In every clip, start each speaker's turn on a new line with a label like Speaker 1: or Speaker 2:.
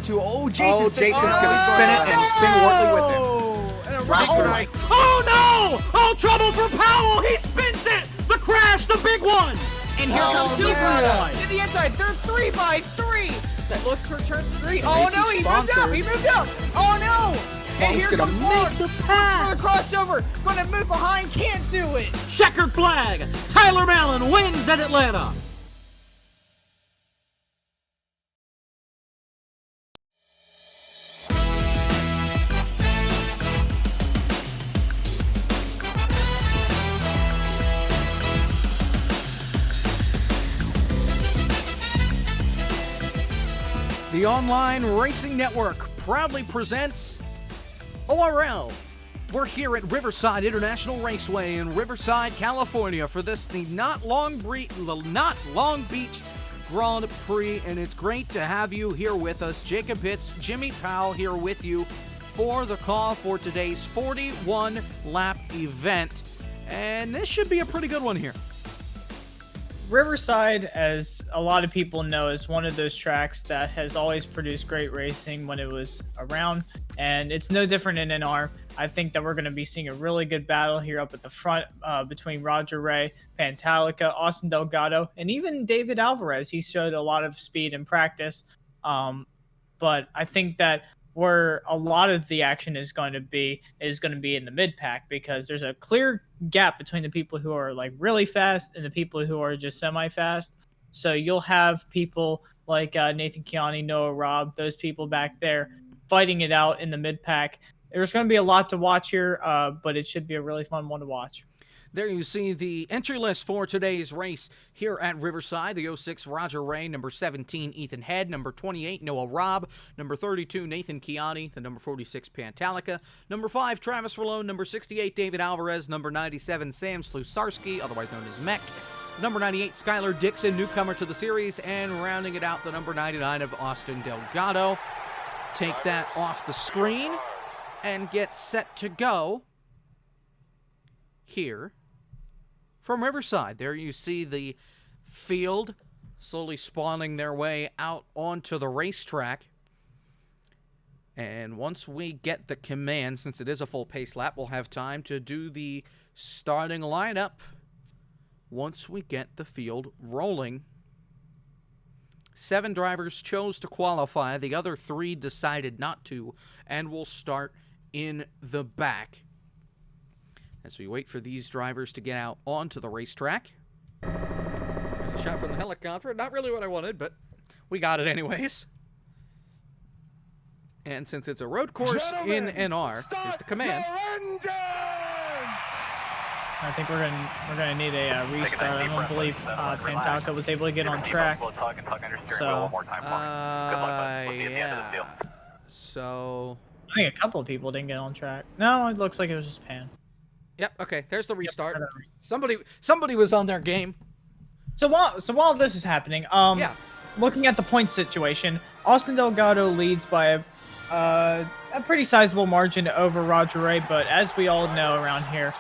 Speaker 1: Jason's gonna spin it and spin Wortley with him.
Speaker 2: And a right. Oh no! Oh, trouble for Powell! He spins it! The crash, the big one! And here comes 2 for 1.
Speaker 3: To the inside, they're 3 by 3. That looks for turn 3.
Speaker 1: Oh
Speaker 3: no, he moved up! He moved up! Oh no! And here comes Mark!
Speaker 2: the pass!
Speaker 3: For the crossover! Gonna move behind, can't do it!
Speaker 2: Checkered flag! Tyler Mallon wins at Atlanta!
Speaker 4: The Online Racing Network proudly presents ORL. We're here at Riverside International Raceway in Riverside, California for the not Long Beach Grand Prix, and it's great to have you here with us. Jacob Hitz, Jimmy Powell here with you for the call for today's 41-lap event, and this should be a pretty good one here.
Speaker 5: Riverside, as a lot of people know, is one of those tracks that has always produced great racing when it was around, and it's no different in NR. I think that we're going to be seeing a really good battle here up at the front between Roger Ray, Pantalica, Austin Delgado, and even David Alvarez. He showed a lot of speed in practice, but I think that where a lot of the action is going to be in the mid pack, because there's a clear gap between the people who are like really fast and the people who are just semi-fast. So you'll have people like Nathan Chiani, Noah Robb, those people back there fighting it out in the mid pack. There's going to be a lot to watch here, but it should be a really fun one to watch.
Speaker 4: There you see the entry list for today's race here at Riverside. The 06 Roger Ray, number 17 Ethan Head, number 28 Noah Robb, number 32 Nathan Chiani, the number 46 Pantalica, number 5 Travis Verlone, number 68 David Alvarez, number 97 Sam Slusarski, otherwise known as Mech, number 98 Skylar Dixon, newcomer to the series, and rounding it out, the number 99 of Austin Delgado. Take that off the screen and get set to go here from Riverside. There you see the field slowly spawning their way out onto the racetrack. And once we get the command, since it is a full pace lap, we'll have time to do the starting lineup once we get the field rolling. 7 drivers chose to qualify. The other 3 decided not to, and we'll start in the back as we wait for these drivers to get out onto the racetrack. There's a shot from the helicopter. Not really what I wanted, but we got it anyways. And since it's a road course in NR, here's the command.
Speaker 5: I think we're gonna need a restart. I don't believe Pantalica was able to get on track. So
Speaker 4: yeah. So
Speaker 5: I think a couple of people didn't get on track. No, it looks like it was just Pan.
Speaker 4: Yep, okay, there's the restart. Somebody was on their game.
Speaker 5: So while this is happening, looking at the point situation, Austin Delgado leads by a pretty sizable margin over Roger Ray, but as we all know around here,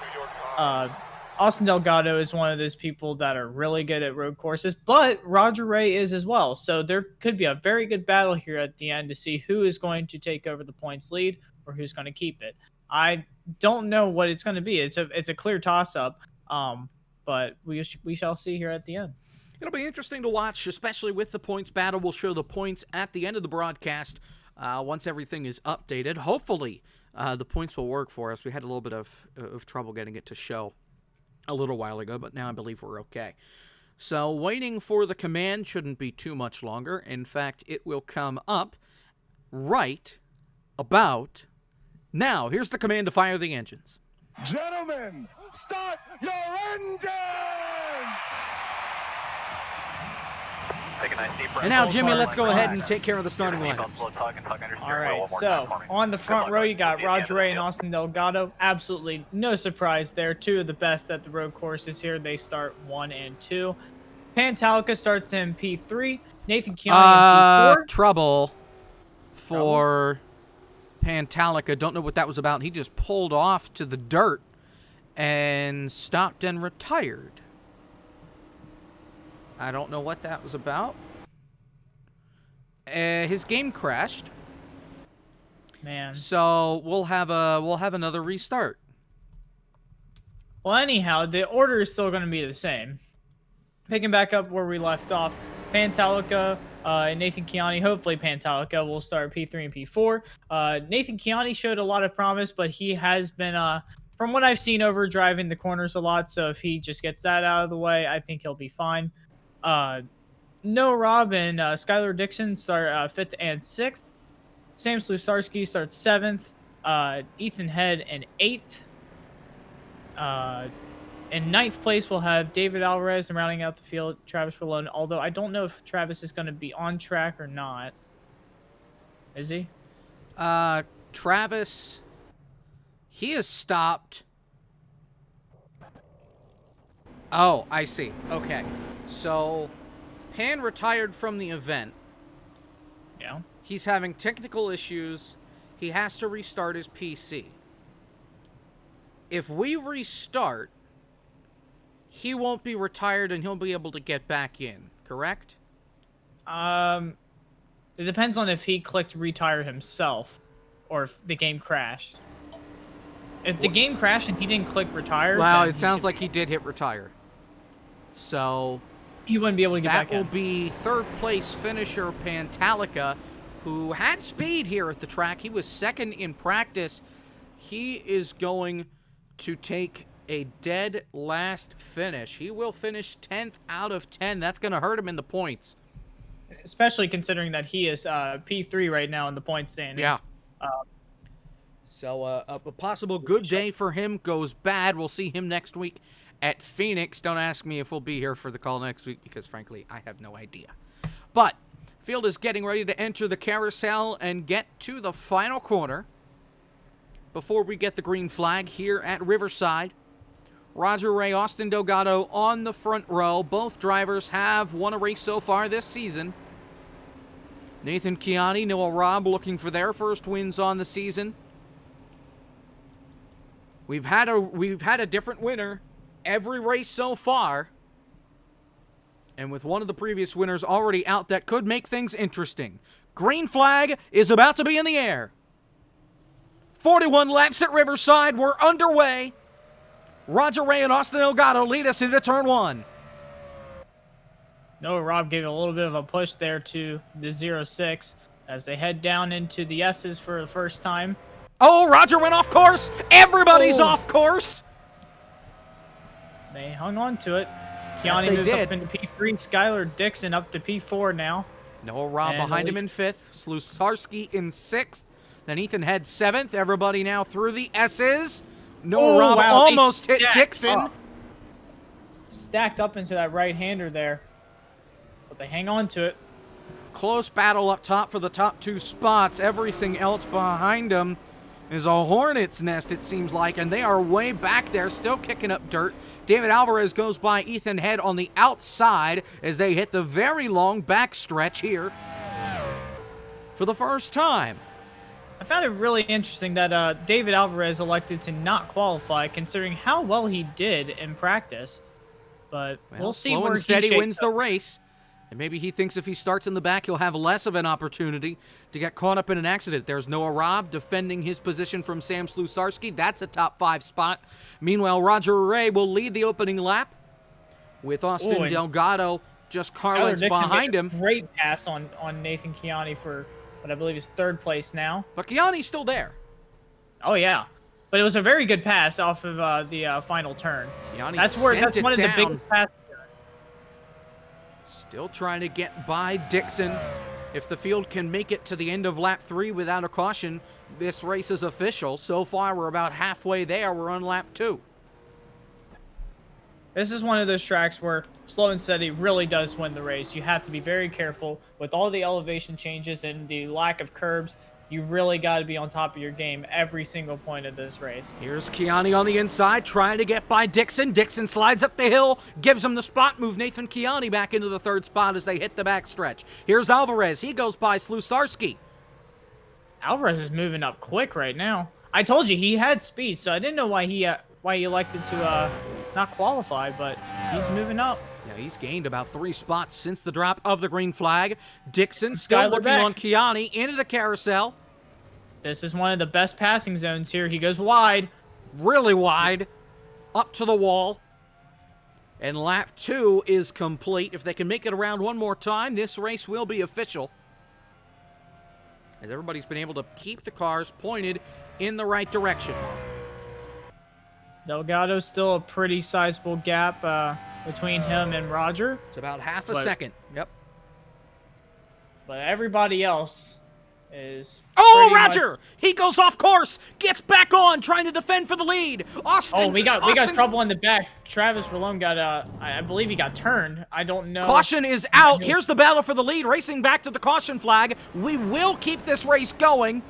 Speaker 5: Austin Delgado is one of those people that are really good at road courses, but Roger Ray is as well. So there could be a very good battle here at the end to see who is going to take over the points lead or who's going to keep it. I don't know what it's going to be. It's a clear toss-up, but we shall see here at the end.
Speaker 4: It'll be interesting to watch, especially with the points battle. We'll show the points at the end of the broadcast once everything is updated. Hopefully, the points will work for us. We had a little bit of trouble getting it to show a little while ago, but now I believe we're okay. So waiting for the command shouldn't be too much longer. In fact, it will come up right about now. Here's the command to fire the engines.
Speaker 6: Gentlemen, start your engine!
Speaker 4: And now, Jimmy, let's go ahead and take care of the starting lineup.
Speaker 5: All right, so on the front row, you got Roger Ray and Austin Delgado. Absolutely no surprise there. 2 of the best at the road courses here. They start 1 and 2. Pantalica starts in P3. Nathan Chiani in P4.
Speaker 4: Trouble for Pantalica. Don't know what that was about. He just pulled off to the dirt and stopped and retired. I don't know what that was about. his game crashed.
Speaker 5: Man.
Speaker 4: So we'll have another restart.
Speaker 5: Well, anyhow, the order is still going to be the same. Picking back up where we left off, Pantalica and Nathan Kiani. Hopefully, Pantalica will start P3 and P4. Nathan Kiani showed a lot of promise, but he has been, from what I've seen, over driving the corners a lot. So if he just gets that out of the way, I think he'll be fine. Noah Robb and Skylar Dixon start 5th and 6th. Sam Slusarski starts 7th. Ethan Head in 8th. In 9th place, we'll have David Alvarez, and rounding out the field, Travis Rolone. Although I don't know if Travis is going to be on track or not. Is he?
Speaker 4: Travis, he has stopped. Oh, I see. Okay. So, Pan retired from the event.
Speaker 5: Yeah.
Speaker 4: He's having technical issues. He has to restart his PC. If we restart, he won't be retired and he'll be able to get back in, correct?
Speaker 5: It depends on if he clicked retire himself or if the game crashed. If the game crashed and he didn't click retire,
Speaker 4: Well,
Speaker 5: then
Speaker 4: it sounds like he did hit retire. So
Speaker 5: he wouldn't be able to get back
Speaker 4: that will
Speaker 5: in.
Speaker 4: be 3rd place finisher Pantalica, who had speed here at the track. He was 2nd in practice. He is going to take a dead last finish. He will finish 10th out of 10. That's going to hurt him in the points.
Speaker 5: Especially considering that he is P3 right now in the point standings.
Speaker 4: Yeah. So a possible good day for him goes bad. We'll see him next week at Phoenix. Don't ask me if we'll be here for the call next week because, frankly, I have no idea. But field is getting ready to enter the carousel and get to the final corner before we get the green flag here at Riverside. Roger Ray, Austin Delgado on the front row. Both drivers have won a race so far this season. Nathan Kiani, Noah Robb looking for their first wins on the season. We've had a different winner every race so far. And with one of the previous winners already out, that could make things interesting. Green flag is about to be in the air. 41 laps at Riverside. We're underway. Roger Ray and Austin Delgado lead us into turn 1.
Speaker 5: Noah Robb gave a little bit of a push there to the 0-6 as they head down into the S's for the first time.
Speaker 4: Oh, Roger went off course. Everybody's off course.
Speaker 5: They hung on to it. Kiani moves up into P3. Skylar Dixon up to P4 now.
Speaker 4: Noah Robb behind him in 5th. Slusarski in 6th. Then Ethan Head 7th. Everybody now through the S's. Noah Robb almost hit Dixon.
Speaker 5: Stacked up into that right-hander there. But they hang on to it.
Speaker 4: Close battle up top for the top 2 spots. Everything else behind them is a hornet's nest, it seems like, and they are way back there, still kicking up dirt. David Alvarez goes by Ethan Head on the outside as they hit the very long back stretch here for the first time.
Speaker 5: I found it really interesting that David Alvarez elected to not qualify, considering how well he did in practice. But we'll see
Speaker 4: slow
Speaker 5: where
Speaker 4: and steady
Speaker 5: he
Speaker 4: wins the race. And maybe he thinks if he starts in the back, he'll have less of an opportunity to get caught up in an accident. There's Noah Robb defending his position from Sam Slusarski. That's a top 5 spot. Meanwhile, Roger Ray will lead the opening lap with Austin Delgado just car lengths behind him.
Speaker 5: Great pass on Nathan Kiani for what I believe is 3rd place now.
Speaker 4: But Kiani's still there.
Speaker 5: Oh, yeah. But it was a very good pass off of the final turn. That's one of the biggest passes.
Speaker 4: Still trying to get by Dixon. If the field can make it to the end of lap 3 without a caution, this race is official. So far, we're about halfway there. We're on lap 2.
Speaker 5: This is one of those tracks where slow and steady really does win the race. You have to be very careful with all the elevation changes and the lack of curbs. You really got to be on top of your game every single point of this race.
Speaker 4: Here's Kiani on the inside, trying to get by Dixon. Dixon slides up the hill, gives him the spot move. Nathan Kiani back into the 3rd spot as they hit the backstretch. Here's Alvarez. He goes by Slusarski.
Speaker 5: Alvarez is moving up quick right now. I told you he had speed, so I didn't know why he elected to not qualify, but he's moving up.
Speaker 4: Yeah, he's gained about 3 spots since the drop of the green flag. Dixon still
Speaker 5: Skyler
Speaker 4: looking
Speaker 5: back.
Speaker 4: on Kiani into the carousel.
Speaker 5: This is one of the best passing zones here. He goes wide.
Speaker 4: Really wide. Up to the wall. And lap 2 is complete. If they can make it around one more time, this race will be official. As everybody's been able to keep the cars pointed in the right direction.
Speaker 5: Delgado's still a pretty sizable gap between him and Roger.
Speaker 4: It's about half a
Speaker 5: But-
Speaker 4: second. Yep.
Speaker 5: But everybody else is
Speaker 4: Oh,
Speaker 5: pretty much-
Speaker 4: Roger! He goes off course, gets back on, trying to defend for the lead. Austin.
Speaker 5: Oh, we got
Speaker 4: Austin-
Speaker 5: trouble in the back. Travis Rallone got I believe he got turned. I don't know.
Speaker 4: Caution is out. Here's the battle for the lead, racing back to the caution flag. We will keep this race going.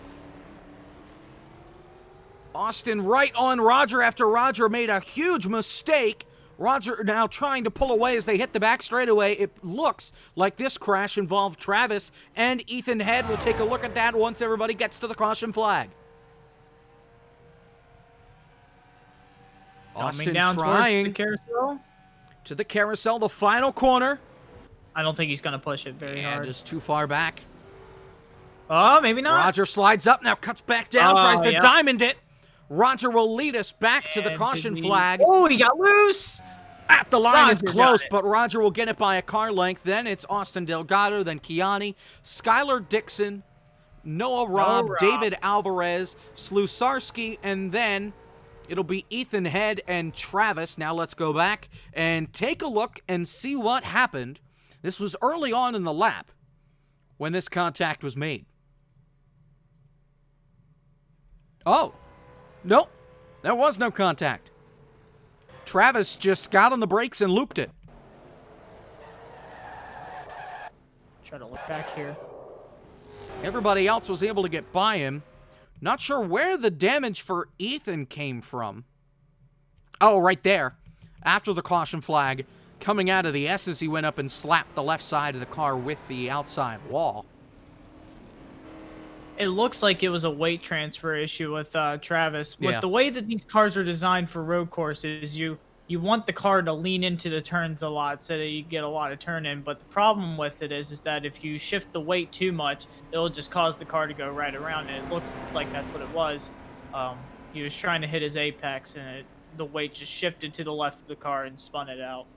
Speaker 4: Austin right on Roger after Roger made a huge mistake. Roger now trying to pull away as they hit the back straightaway. It looks like this crash involved Travis and Ethan Head. We'll take a look at that once everybody gets to the caution flag. Austin
Speaker 5: Coming down
Speaker 4: trying
Speaker 5: towards the carousel.
Speaker 4: to the carousel, the final corner.
Speaker 5: I don't think he's gonna push it very
Speaker 4: And
Speaker 5: hard.
Speaker 4: just too far back.
Speaker 5: Oh, maybe not.
Speaker 4: Roger slides up, now cuts back down,
Speaker 5: Oh,
Speaker 4: tries to
Speaker 5: yeah.
Speaker 4: diamond it. Roger will lead us back to the
Speaker 5: And
Speaker 4: caution
Speaker 5: to
Speaker 4: flag.
Speaker 5: Oh, he got loose.
Speaker 4: At the line, it's
Speaker 5: Roger
Speaker 4: close,
Speaker 5: got it.
Speaker 4: but Roger will get it by a car length. Then it's Austin Delgado, then Kiani, Skylar Dixon, Noah Robb,
Speaker 5: Robb.
Speaker 4: David Alvarez, Slusarski, and then it'll be Ethan Head and Travis. Now let's go back and take a look and see what happened. This was early on in the lap when this contact was made. Oh, nope, there was no contact. Travis just got on the brakes and looped it.
Speaker 5: Try to look back here.
Speaker 4: Everybody else was able to get by him. Not sure where the damage for Ethan came from. Oh, right there. After the caution flag, coming out of the S's, he went up and slapped the left side of the car with the outside wall.
Speaker 5: It looks like it was a weight transfer issue with Travis.
Speaker 4: Yeah.
Speaker 5: With the way that these cars are designed for road courses, you want the car to lean into the turns a lot so that you get a lot of turn in. But the problem with it is that if you shift the weight too much, it'll just cause the car to go right around. And it looks like that's what it was. He was trying to hit his apex, and the weight just shifted to the left of the car and spun it out.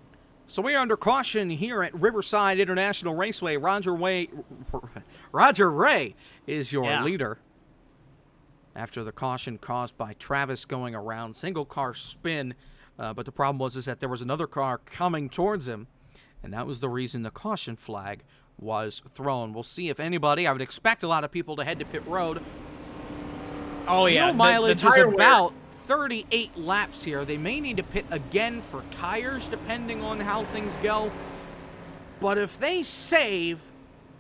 Speaker 4: So we are under caution here at Riverside International Raceway. Roger Ray is your leader. After the caution caused by Travis going around, single car spin. But the problem was that there was another car coming towards him. And that was the reason the caution flag was thrown. We'll see if anybody, I would expect a lot of people to head to pit road.
Speaker 5: Oh, yeah.
Speaker 4: Fuel mileage
Speaker 5: the
Speaker 4: is
Speaker 5: tire wear-
Speaker 4: about 38 laps here. They may need to pit again for tires, depending on how things go. But if they save,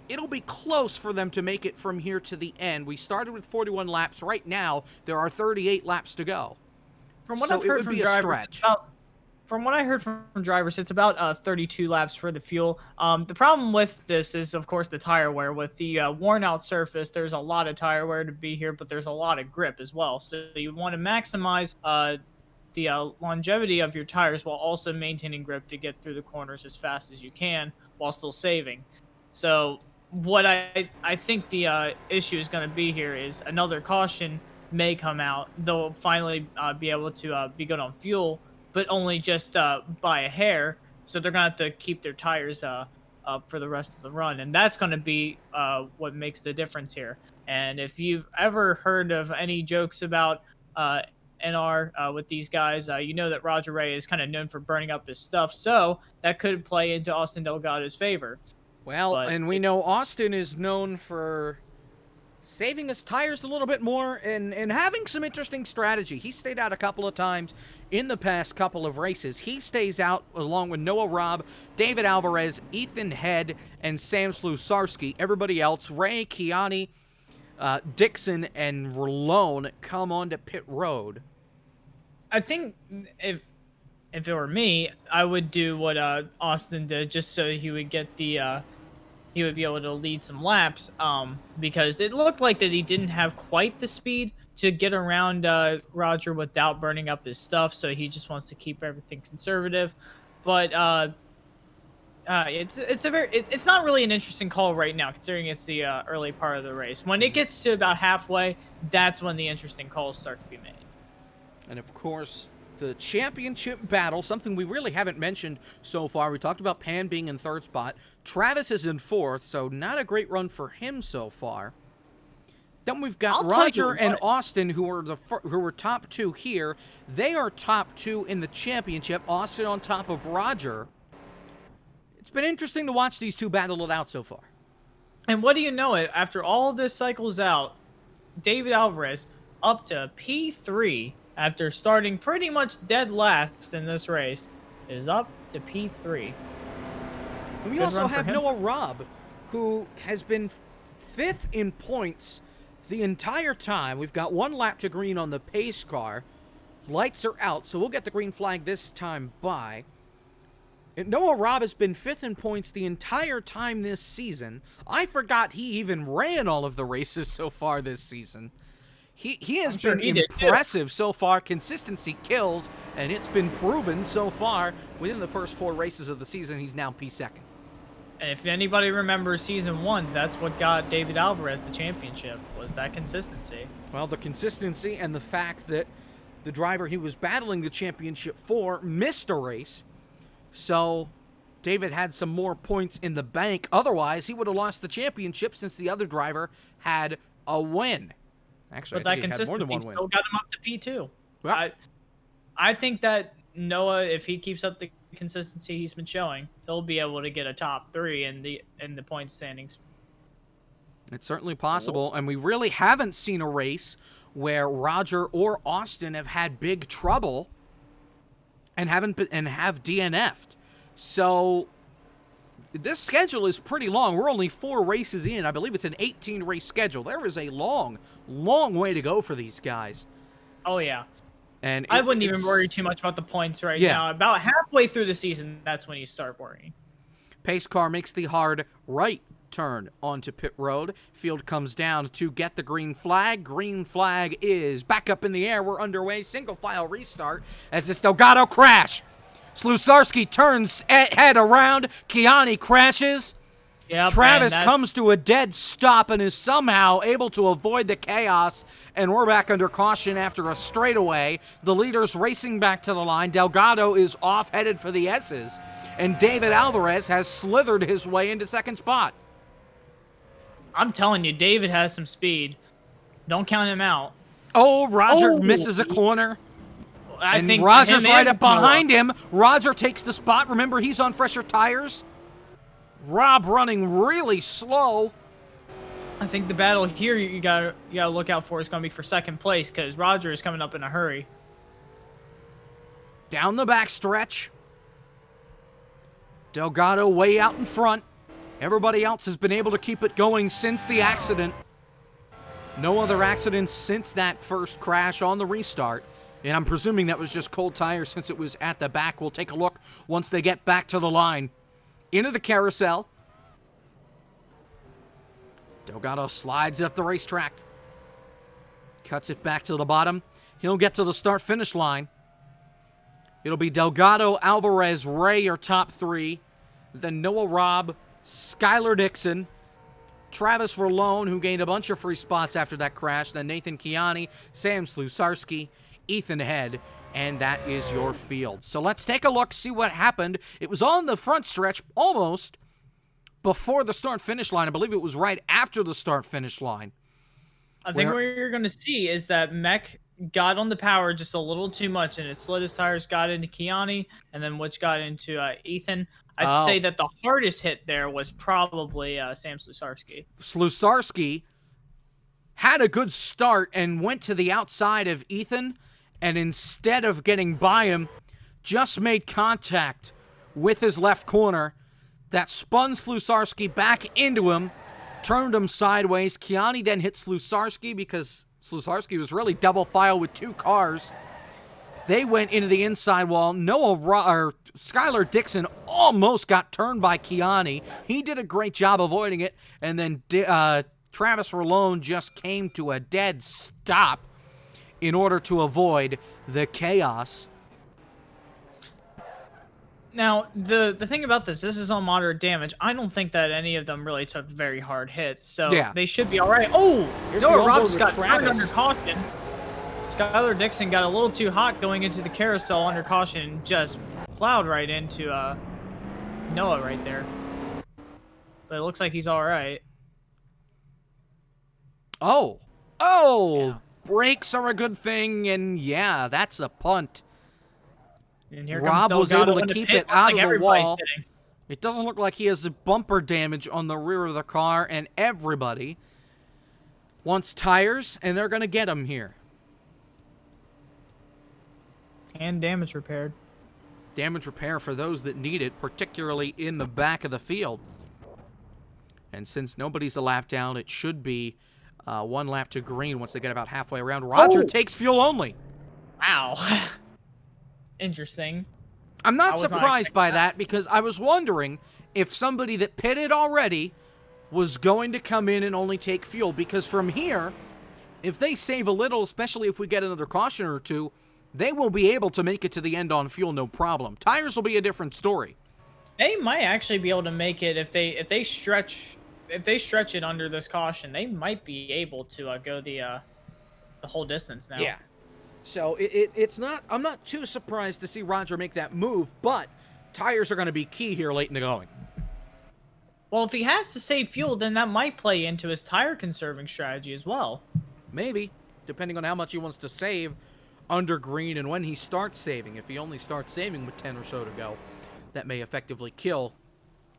Speaker 4: it'll be close for them to make it from here to the end. We started with 41 laps. Right now, there are 38 laps to go.
Speaker 5: From what
Speaker 4: So
Speaker 5: I've
Speaker 4: it
Speaker 5: heard
Speaker 4: would
Speaker 5: from
Speaker 4: be a
Speaker 5: drivers,
Speaker 4: stretch.
Speaker 5: from what I heard from drivers, it's about 32 laps for the fuel. The problem with this is, of course, the tire wear. With the worn-out surface, there's a lot of tire wear to be here, but there's a lot of grip as well. So you want to maximize the longevity of your tires while also maintaining grip to get through the corners as fast as you can while still saving. So what I think the issue is going to be here is another caution may come out. They'll finally be able to be good on fuel, but only just by a hair. So they're going to have to keep their tires up for the rest of the run. And that's going to be what makes the difference here. And if you've ever heard of any jokes about NR with these guys, you know that Roger Ray is kind of known for burning up his stuff. So that could play into Austin Delgado's favor.
Speaker 4: Well,
Speaker 5: But
Speaker 4: and we know Austin is known for saving his tires a little bit more and having some interesting strategy. He stayed out a couple of times in the past couple of races. He stays out along with Noah Robb, David Alvarez, Ethan Head, and Sam Slusarski. Everybody else, Ray, Kiani, Dixon, and Rallone come on to pit road.
Speaker 5: I think if it were me, I would do what Austin did, just so he would get the he would be able to lead some laps, because it looked like that he didn't have quite the speed to get around Roger without burning up his stuff, so he just wants to keep everything conservative. But it's not really an interesting call right now, considering it's the early part of the race. When it gets to about halfway, that's when the interesting calls start to be made.
Speaker 4: And of course, the championship battle, something we really haven't mentioned so far. We talked about Pan being in third spot. Travis is in fourth, so not a great run for him so far. Then we've got Roger and Austin, who were top two here. They are top two in the championship. Austin on top of Roger. It's been interesting to watch these two battle it out so far.
Speaker 5: And what do you know it? After all of this cycles out, David Alvarez up to P3 after starting pretty much dead last in this race is up to P3.
Speaker 4: And we also have Noah Robb, who has been fifth in points the entire time. We've got one lap to green on the pace car. Lights are out, so we'll get the green flag this time by. And Noah Robb has been fifth in points the entire time this season. I forgot he even ran all of the races so far this season. He has been impressive so far. Consistency kills, and it's been proven so far within the first 4 races of the season. He's now P2.
Speaker 5: And if anybody remembers season 1, that's what got David Alvarez the championship, was that consistency.
Speaker 4: Well, the consistency and the fact that the driver he was battling the championship for missed a race. So David had some more points in the bank. Otherwise, he would have lost the championship since the other driver had a win. Actually,
Speaker 5: but
Speaker 4: I
Speaker 5: that
Speaker 4: think he had more than one
Speaker 5: consistency
Speaker 4: win.
Speaker 5: still got him up to P2.
Speaker 4: Well,
Speaker 5: I think that Noah, if he keeps up the consistency he's been showing, he'll be able to get a top 3 in the point standings.
Speaker 4: It's certainly possible, and we really haven't seen a race where Roger or Austin have had big trouble and have DNF'd. So this schedule is pretty long. We're only 4 races in. I believe it's an 18-race schedule. There is a long, long way to go for these guys.
Speaker 5: Oh, yeah.
Speaker 4: And
Speaker 5: I wouldn't even worry too much about the points right now. About halfway through the season, that's when you start worrying.
Speaker 4: Pace car makes the hard right turn onto pit road. Field comes down to get the green flag. Green flag is back up in the air. We're underway. Single file restart as this Delgado crash. Slusarski turns head around. Kiani crashes.
Speaker 5: Yep,
Speaker 4: Travis comes to a dead stop and is somehow able to avoid the chaos, and we're back under caution after a straightaway. The leader's racing back to the line. Delgado is off, headed for the S's, and David Alvarez has slithered his way into second spot.
Speaker 5: I'm telling you, David has some speed. Don't count him out.
Speaker 4: Oh, Roger misses a corner.
Speaker 5: I think
Speaker 4: Roger's right up behind him. Roger takes the spot. Remember, he's on fresher tires. Rob running really slow.
Speaker 5: I think the battle here you gotta look out for is going to be for second place, because Roger is coming up in a hurry.
Speaker 4: Down the back stretch. Delgado way out in front. Everybody else has been able to keep it going since the accident. No other accidents since that first crash on the restart. And I'm presuming that was just cold tires since it was at the back. We'll take a look once they get back to the line. Into the carousel. Delgado slides up the racetrack. Cuts it back to the bottom. He'll get to the start-finish line. It'll be Delgado, Alvarez, Ray your top 3. Then Noah Robb, Skylar Dixon, Travis Verlone, who gained a bunch of free spots after that crash. Then Nathan Kiani, Sam Slusarski, Ethan Head, and that is your field. So let's take a look, see what happened. It was on the front stretch almost before the start-finish line. I believe it was right after the start-finish line.
Speaker 5: I think what you're going to see is that Mech got on the power just a little too much, and it slid his tires, got into Kiani, and then which got into Ethan. I'd say that the hardest hit there was probably Sam Slusarski.
Speaker 4: Slusarski had a good start and went to the outside of Ethan, and instead of getting by him, just made contact with his left corner. That spun Slusarski back into him, turned him sideways. Kiani then hit Slusarski because Slusarski was really double file with 2 cars. They went into the inside wall. Skylar Dixon almost got turned by Kiani. He did a great job avoiding it, and then Travis Rolone just came to a dead stop in order to avoid the chaos.
Speaker 5: Now, the thing about this is on moderate damage. I don't think that any of them really took very hard hits, so they should be all right. Oh, Noah Robbs got turned under caution. Skylar Dixon got a little too hot going into the carousel under caution and just plowed right into Noah right there. But it looks like he's all right.
Speaker 4: Oh, yeah. Brakes are a good thing, and yeah, that's a punt.
Speaker 5: And here
Speaker 4: Rob
Speaker 5: comes
Speaker 4: was
Speaker 5: Delgado
Speaker 4: able to keep
Speaker 5: pit.
Speaker 4: it out
Speaker 5: like
Speaker 4: of the wall.
Speaker 5: hitting.
Speaker 4: It doesn't look like he has a bumper damage on the rear of the car, and everybody wants tires, and they're going to get them here.
Speaker 5: And damage repaired.
Speaker 4: Damage repair for those that need it, particularly in the back of the field. And since nobody's a lap down, it should be 1 lap to green once they get about halfway around. Roger takes fuel only.
Speaker 5: Wow. Interesting.
Speaker 4: I'm not surprised by that because I was wondering if somebody that pitted already was going to come in and only take fuel. Because from here, if they save a little, especially if we get another caution or two, they will be able to make it to the end on fuel, no problem. Tires will be a different story.
Speaker 5: They might actually be able to make it if they stretch it under this caution. They might be able to go the whole distance now.
Speaker 4: Yeah. So it's not. I'm not too surprised to see Roger make that move, but tires are going to be key here late in the going.
Speaker 5: Well, if he has to save fuel, then that might play into his tire conserving strategy as well.
Speaker 4: Maybe, depending on how much he wants to save under green and when he starts saving. If he only starts saving with 10 or so to go, that may effectively kill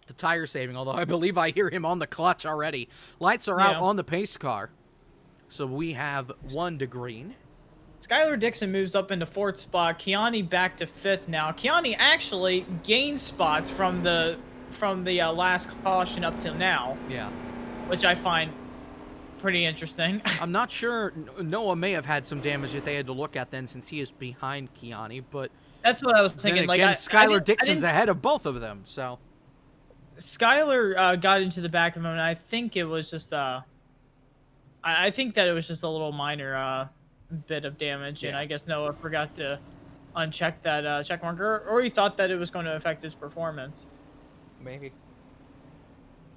Speaker 4: the tire saving, although I believe I hear him on the clutch already. Lights are out on the pace car. So we have 1 to green.
Speaker 5: Skylar Dixon moves up into 4th spot. Kiani back to 5th now. Kiani actually gained spots from the last caution up till now.
Speaker 4: Yeah.
Speaker 5: Which I find pretty interesting.
Speaker 4: I'm not sure. Noah may have had some damage that they had to look at then since he is behind Kiani, but
Speaker 5: that's what I was thinking.
Speaker 4: Then again, Skylar Dixon's ahead of both of them, so.
Speaker 5: Skylar got into the back of him, and I think it was just I think that it was just a little minor bit of damage, and I guess Noah forgot to uncheck that check marker, or he thought that it was going to affect his performance.
Speaker 4: Maybe.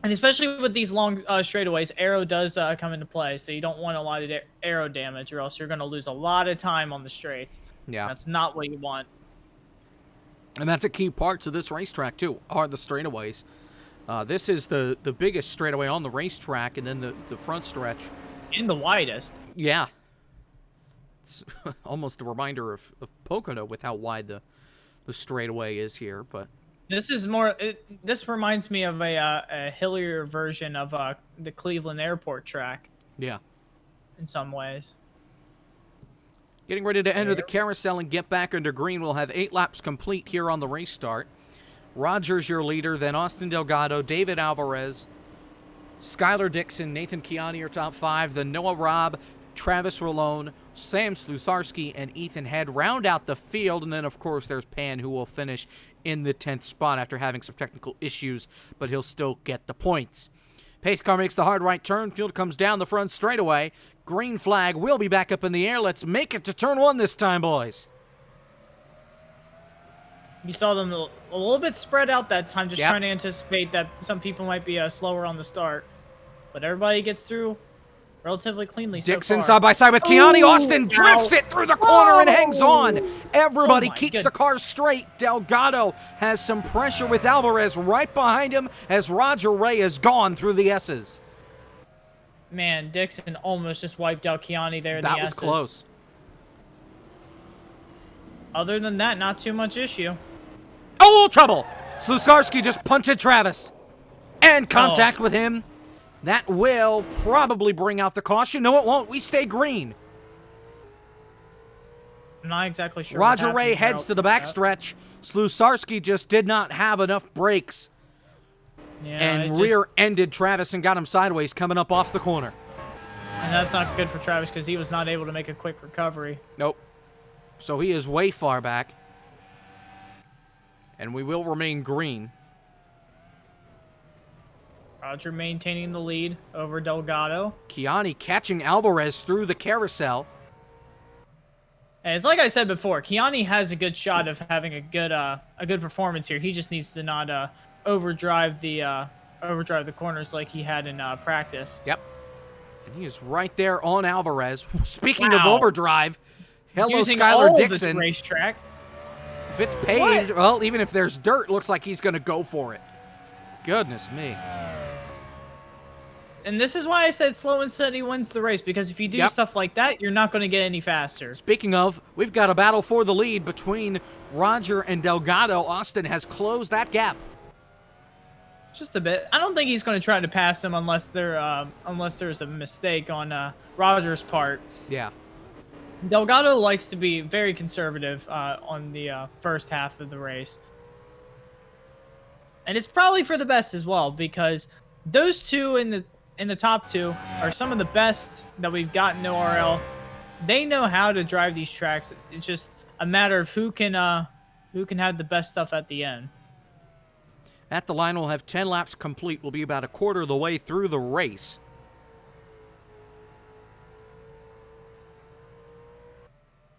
Speaker 5: And especially with these long straightaways, aero does come into play, so you don't want a lot of aero damage, or else you're going to lose a lot of time on the straights.
Speaker 4: Yeah.
Speaker 5: That's not what you want.
Speaker 4: And that's a key part to this racetrack, too, are the straightaways. This is the biggest straightaway on the racetrack, and then the front stretch.
Speaker 5: And the widest.
Speaker 4: Yeah. It's almost a reminder of Pocono with how wide the straightaway is here, but
Speaker 5: this is more. This reminds me of a hillier version of the Cleveland Airport track.
Speaker 4: Yeah.
Speaker 5: In some ways.
Speaker 4: Getting ready to enter the carousel and get back under green. We'll have 8 laps complete here on the race start. Roger's your leader, then Austin Delgado, David Alvarez, Skylar Dixon, Nathan Kiani are top 5, then Noah Robb, Travis Rolone, Sam Slusarski, and Ethan Head round out the field. And then, of course, there's Pan, who will finish in the 10th spot after having some technical issues, but he'll still get the points. Pace car makes the hard right turn. Field comes down the front straightaway. Green flag will be back up in the air. Let's make it to turn 1 this time, boys.
Speaker 5: You saw them a little bit spread out that time, just trying to anticipate that some people might be slower on the start. But everybody gets through relatively cleanly
Speaker 4: Dixon
Speaker 5: so far.
Speaker 4: side by side with Kiani. Austin drifts it through the corner and hangs on. Everybody keeps the car straight. Delgado has some pressure with Alvarez right behind him as Roger Ray is gone through the S's.
Speaker 5: Man, Dixon almost just wiped out Kiani there in the
Speaker 4: That was
Speaker 5: S's.
Speaker 4: close.
Speaker 5: Other than that, not too much issue.
Speaker 4: Oh, trouble. Slusarski just punted Travis. And contact with him. That will probably bring out the caution. No, it won't. We stay green.
Speaker 5: I'm not exactly sure.
Speaker 4: Roger Ray heads to the backstretch. Slusarski just did not have enough brakes.
Speaker 5: Yeah,
Speaker 4: and rear-ended Travis and got him sideways coming up off the corner.
Speaker 5: And that's not good for Travis because he was not able to make a quick recovery.
Speaker 4: Nope. So he is way far back. And we will remain green.
Speaker 5: Roger maintaining the lead over Delgado.
Speaker 4: Kiani catching Alvarez through the carousel.
Speaker 5: And it's like I said before, Kiani has a good shot of having a good performance here. He just needs to not overdrive the corners like he had in practice.
Speaker 4: Yep. And he is right there on Alvarez. Speaking of
Speaker 5: Wow.
Speaker 4: overdrive, hello,
Speaker 5: Using
Speaker 4: Skylar
Speaker 5: all
Speaker 4: Dixon.
Speaker 5: This racetrack.
Speaker 4: If it's paved, well, even if there's dirt, looks like he's going to go for it. Goodness me.
Speaker 5: And this is why I said slow and steady wins the race, because if you do
Speaker 4: Yep.
Speaker 5: stuff like that, you're not going to get any faster.
Speaker 4: Speaking of, we've got a battle for the lead between Roger and Delgado. Austin has closed that gap.
Speaker 5: Just a bit. I don't think he's going to try to pass him unless there's a mistake on Roger's part.
Speaker 4: Yeah.
Speaker 5: Delgado likes to be very conservative on the first half of the race. And it's probably for the best as well, because those two in the top two are some of the best that we've gotten in ORL. They know how to drive these tracks. It's just a matter of who can have the best stuff at the end.
Speaker 4: At the line, we'll have 10 laps complete. We'll be about a quarter of the way through the race.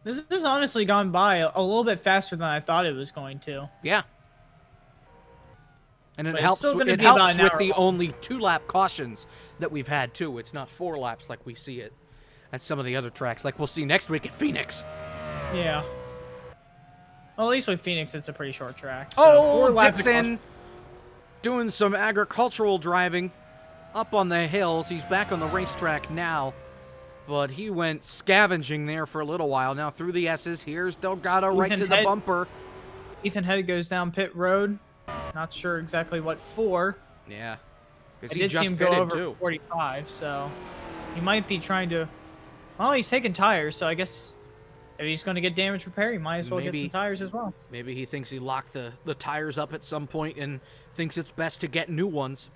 Speaker 5: This has honestly gone by a little bit faster than I thought it was going to.
Speaker 4: Yeah. And it
Speaker 5: But it's
Speaker 4: helps,
Speaker 5: still gonna
Speaker 4: it
Speaker 5: be about
Speaker 4: helps
Speaker 5: an
Speaker 4: with
Speaker 5: hour
Speaker 4: the
Speaker 5: long.
Speaker 4: only 2-lap cautions that we've had, too. It's not 4 laps like we see it at some of the other tracks, like we'll see next week at Phoenix.
Speaker 5: Yeah. Well, at least with Phoenix, it's a pretty short track. So 4 laps of
Speaker 4: Dixon doing some agricultural driving up on the hills. He's back on the racetrack now, but he went scavenging there for a little while. Now through the S's, here's Delgado right to the
Speaker 5: Head-
Speaker 4: bumper.
Speaker 5: Ethan Head goes down pit road. Not sure exactly what for.
Speaker 4: Yeah,
Speaker 5: I
Speaker 4: because he
Speaker 5: did see
Speaker 4: just
Speaker 5: him go
Speaker 4: pitted
Speaker 5: over
Speaker 4: too.
Speaker 5: 45, so he might be trying to. Well, he's taking tires, so I guess if he's going to get damage repair, he might as well get
Speaker 4: Maybe-
Speaker 5: some tires as well.
Speaker 4: Maybe he thinks he locked the tires up at some point and thinks it's best to get new ones.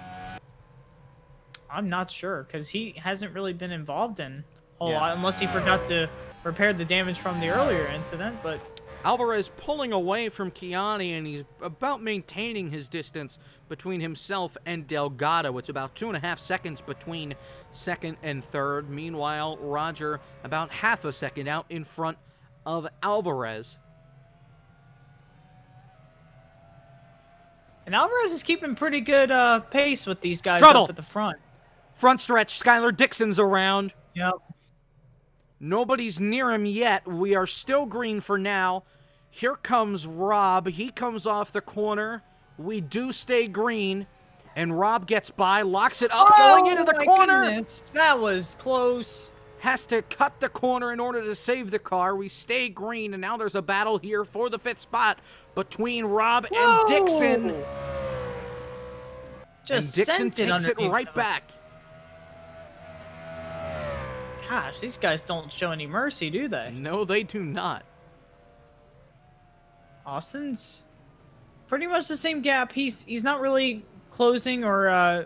Speaker 5: I'm not sure because he hasn't really been involved in a whole
Speaker 4: Yeah.
Speaker 5: lot, unless he forgot to repair the damage from the earlier incident. But
Speaker 4: Alvarez pulling away from Kiani, and he's about maintaining his distance between himself and Delgado. It's about 2.5 seconds between second and third. Meanwhile, Roger about half a second out in front of Alvarez.
Speaker 5: and Alvarez is keeping pretty good pace with these guys
Speaker 4: Trouble.
Speaker 5: up at the front.
Speaker 4: Front stretch, Skylar Dixon's around.
Speaker 5: Yep.
Speaker 4: Nobody's near him yet. We are still green for now. Here comes Rob. He comes off the corner. We do stay green. And Rob gets by, locks it up, going into the
Speaker 5: my
Speaker 4: corner.
Speaker 5: Goodness, that was close.
Speaker 4: Has to cut the corner in order to save the car. We stay green, and now there's a battle here for the 5th spot between Rob and Dixon.
Speaker 5: Whoa. Just
Speaker 4: and Dixon
Speaker 5: sent
Speaker 4: takes it
Speaker 5: underneath
Speaker 4: right
Speaker 5: them.
Speaker 4: back.
Speaker 5: Gosh, these guys don't show any mercy, do they?
Speaker 4: No, they do not.
Speaker 5: Austin's pretty much the same gap. He's not really closing or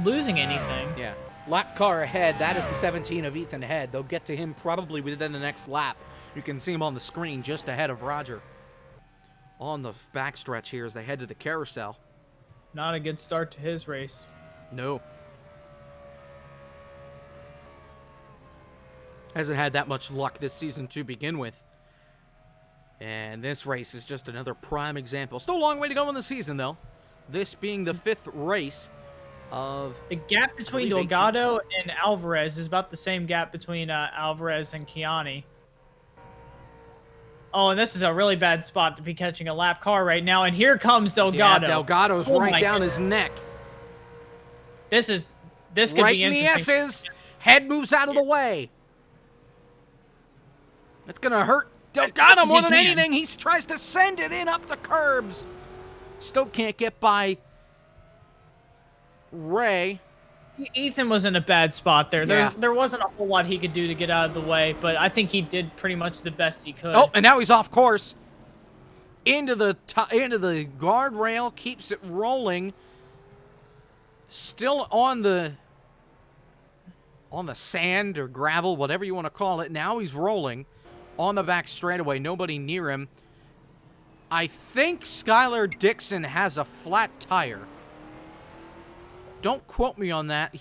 Speaker 5: losing anything.
Speaker 4: Yeah. Lap car ahead. That is the 17 of Ethan Head. They'll get to him probably within the next lap. You can see him on the screen just ahead of Roger. On the backstretch here as they head to the carousel.
Speaker 5: Not a good start to his race.
Speaker 4: No. Hasn't had that much luck this season to begin with. And this race is just another prime example. Still a long way to go in the season, though. This being the 5th race of...
Speaker 5: The gap between
Speaker 4: believe 18.
Speaker 5: Delgado and Alvarez is about the same gap between Alvarez and Kiani. Oh, and this is a really bad spot to be catching a lap car right now. And here comes Delgado.
Speaker 4: Yeah, Delgado's
Speaker 5: Oh
Speaker 4: right
Speaker 5: my
Speaker 4: down
Speaker 5: goodness.
Speaker 4: his neck.
Speaker 5: This could
Speaker 4: Right
Speaker 5: be
Speaker 4: in the
Speaker 5: interesting.
Speaker 4: S's. Head moves out of the way. It's going to hurt Delgado
Speaker 5: as
Speaker 4: more
Speaker 5: he
Speaker 4: than
Speaker 5: can.
Speaker 4: anything. He tries to send it in up the curbs. Still can't get by Ray.
Speaker 5: Ethan was in a bad spot there.
Speaker 4: Yeah.
Speaker 5: There wasn't a whole lot he could do to get out of the way, but I think he did pretty much the best he could.
Speaker 4: Oh, and now he's off course. Into the guardrail, keeps it rolling. Still on the sand or gravel, whatever you want to call it. Now he's rolling. on the back straightaway. Nobody near him. I think Skylar Dixon has a flat tire. Don't quote me on that.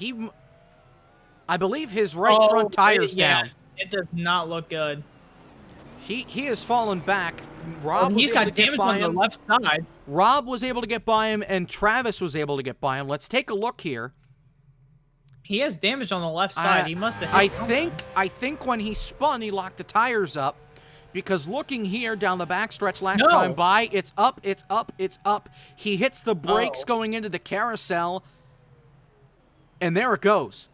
Speaker 4: I believe his right front tire's down.
Speaker 5: It does not look good.
Speaker 4: He has fallen back. Rob
Speaker 5: He's got damage on the left side.
Speaker 4: Rob was able to get by him, and Travis was able to get by him. Let's take a look here.
Speaker 5: He has damage on the left side. He must have hit
Speaker 4: I think when he spun, he locked the tires up. Because looking here down the backstretch last time by, it's up, it's up, it's up. He hits the brakes going into the carousel, and there it goes.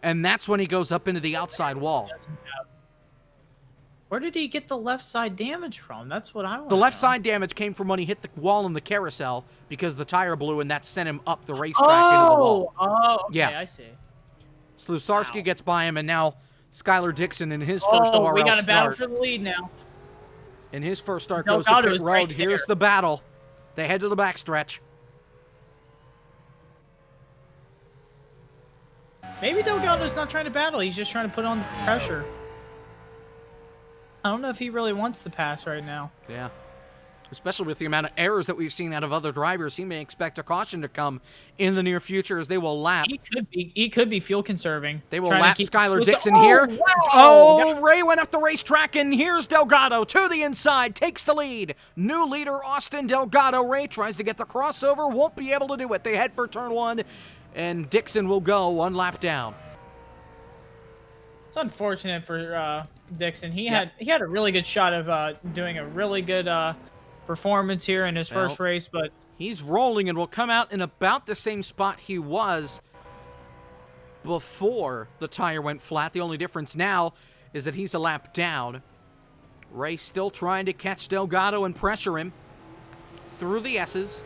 Speaker 4: And that's when he goes up into the outside wall.
Speaker 5: Where did he get the left side damage from? That's what I want.
Speaker 4: The left side damage came from when he hit the wall in the carousel because the tire blew, and that sent him up the racetrack into the wall.
Speaker 5: Oh, okay,
Speaker 4: yeah.
Speaker 5: I see.
Speaker 4: Slusarski gets by him, and now Skylar Dixon in his first ORL
Speaker 5: we got a battle
Speaker 4: start.
Speaker 5: for the lead now.
Speaker 4: In his first start goes to pit road. Here's the battle. They head to the backstretch.
Speaker 5: Maybe Delgado's not trying to battle. He's just trying to put on the pressure. I don't know if he really wants the pass right now.
Speaker 4: Yeah. Especially with the amount of errors that we've seen out of other drivers, he may expect a caution to come in the near future as they will lap.
Speaker 5: He could be fuel conserving.
Speaker 4: They will lap Skylar Dixon
Speaker 5: oh,
Speaker 4: here.
Speaker 5: Wow.
Speaker 4: Oh, Ray went up the racetrack, and here's Delgado to the inside, takes the lead. New leader, Austin Delgado. Ray tries to get the crossover, won't be able to do it. They head for turn one, and Dixon will go one lap down.
Speaker 5: It's unfortunate for Dixon. He had a really good shot of doing a really good performance here in his first race, but
Speaker 4: he's rolling and will come out in about the same spot he was before the tire went flat. The only difference now is that he's a lap down. Ray still trying to catch Delgado and pressure him through the S's.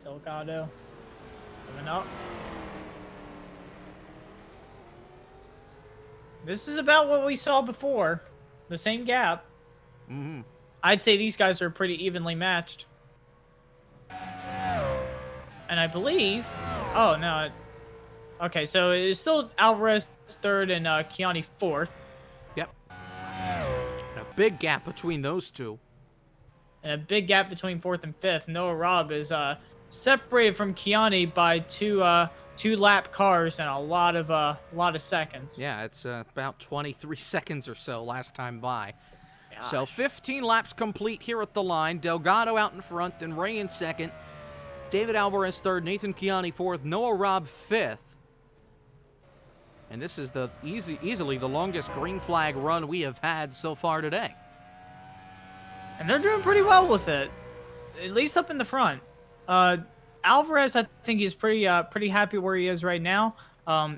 Speaker 5: Delgado coming up. This is about what we saw before. The same gap.
Speaker 4: Mm-hmm.
Speaker 5: I'd say these guys are pretty evenly matched. And I believe... Oh, no. Okay, so it's still Alvarez third and Kiani fourth.
Speaker 4: Yep. A big gap between those two.
Speaker 5: And a big gap between fourth and fifth. Noah Robb is separated from Kiani by two lap cars and a lot of seconds.
Speaker 4: Yeah, it's about 23 seconds or so last time by. Gosh. So 15 laps complete here at the line. Delgado out in front, then Ray in second. David Alvarez third, Nathan Kiani fourth, Noah Robb fifth. And this is easily the longest green flag run we have had so far today.
Speaker 5: And they're doing pretty well with it, at least up in the front. Alvarez, I think he's pretty happy where he is right now.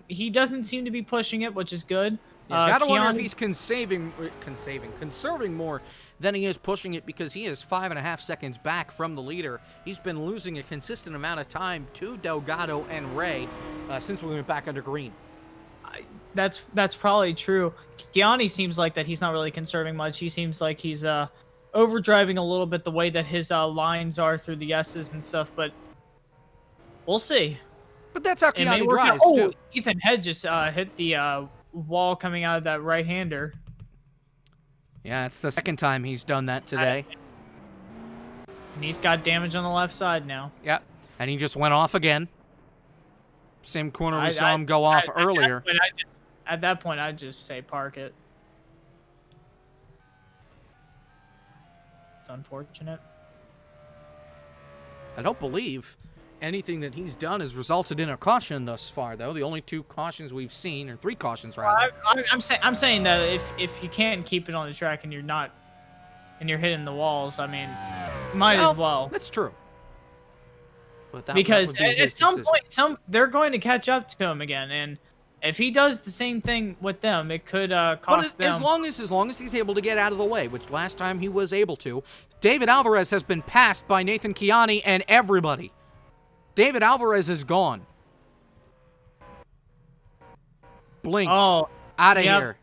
Speaker 5: He doesn't seem to be pushing it, which is good.
Speaker 4: Yeah, gotta wonder if he's conserving more than he is pushing it, because he is 5.5 seconds back from the leader. He's been losing a consistent amount of time to Delgado and Ray since we went back under green.
Speaker 5: That's probably true. Kiani seems like that he's not really conserving much. He seems like he's overdriving a little bit the way that his lines are through the S's and stuff, but we'll see.
Speaker 4: But that's how Kiani drives, too.
Speaker 5: Ethan Head just hit the wall coming out of that right-hander.
Speaker 4: Yeah, it's the second time he's done that today.
Speaker 5: And he's got damage on the left side now.
Speaker 4: Yep, and he just went off again. Same corner we saw him go off earlier.
Speaker 5: At that point, I'd just say park it. It's unfortunate.
Speaker 4: I don't believe anything that he's done has resulted in a caution thus far, though. The only 2 cautions we've seen, or 3 cautions rather.
Speaker 5: I'm saying that if you can't keep it on the track and you're hitting the walls, I mean, might as well.
Speaker 4: That's true. But
Speaker 5: because at some point, they're going to catch up to him again, and if he does the same thing with them, it could cost them.
Speaker 4: As long as he's able to get out of the way, which last time he was able to. David Alvarez has been passed by Nathan Kiani and everybody. David Alvarez is gone. Blinked.
Speaker 5: Oh,
Speaker 4: out of here.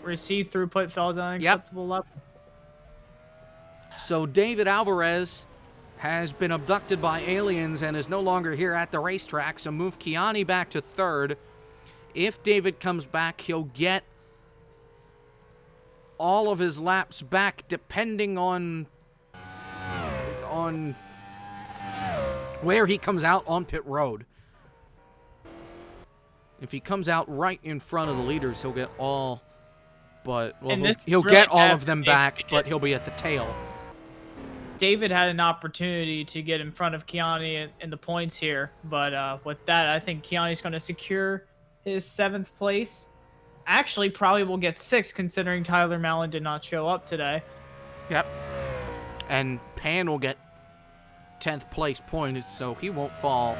Speaker 5: Received throughput fell down acceptable level.
Speaker 4: So David Alvarez has been abducted by aliens and is no longer here at the racetrack, so move Kiani back to third. If David comes back, he'll get all of his laps back, depending on where he comes out on pit road. If he comes out right in front of the leaders, he'll get all, but well, he'll
Speaker 5: really
Speaker 4: get all of them back, but he'll be at the tail.
Speaker 5: David had an opportunity to get in front of Kiani in the points here, but with that, I think Kiani's going to secure his 7th place. Actually, probably will get 6th, considering Tyler Mallon did not show up today.
Speaker 4: Yep. And Pan will get 10th place pointed, so he won't fall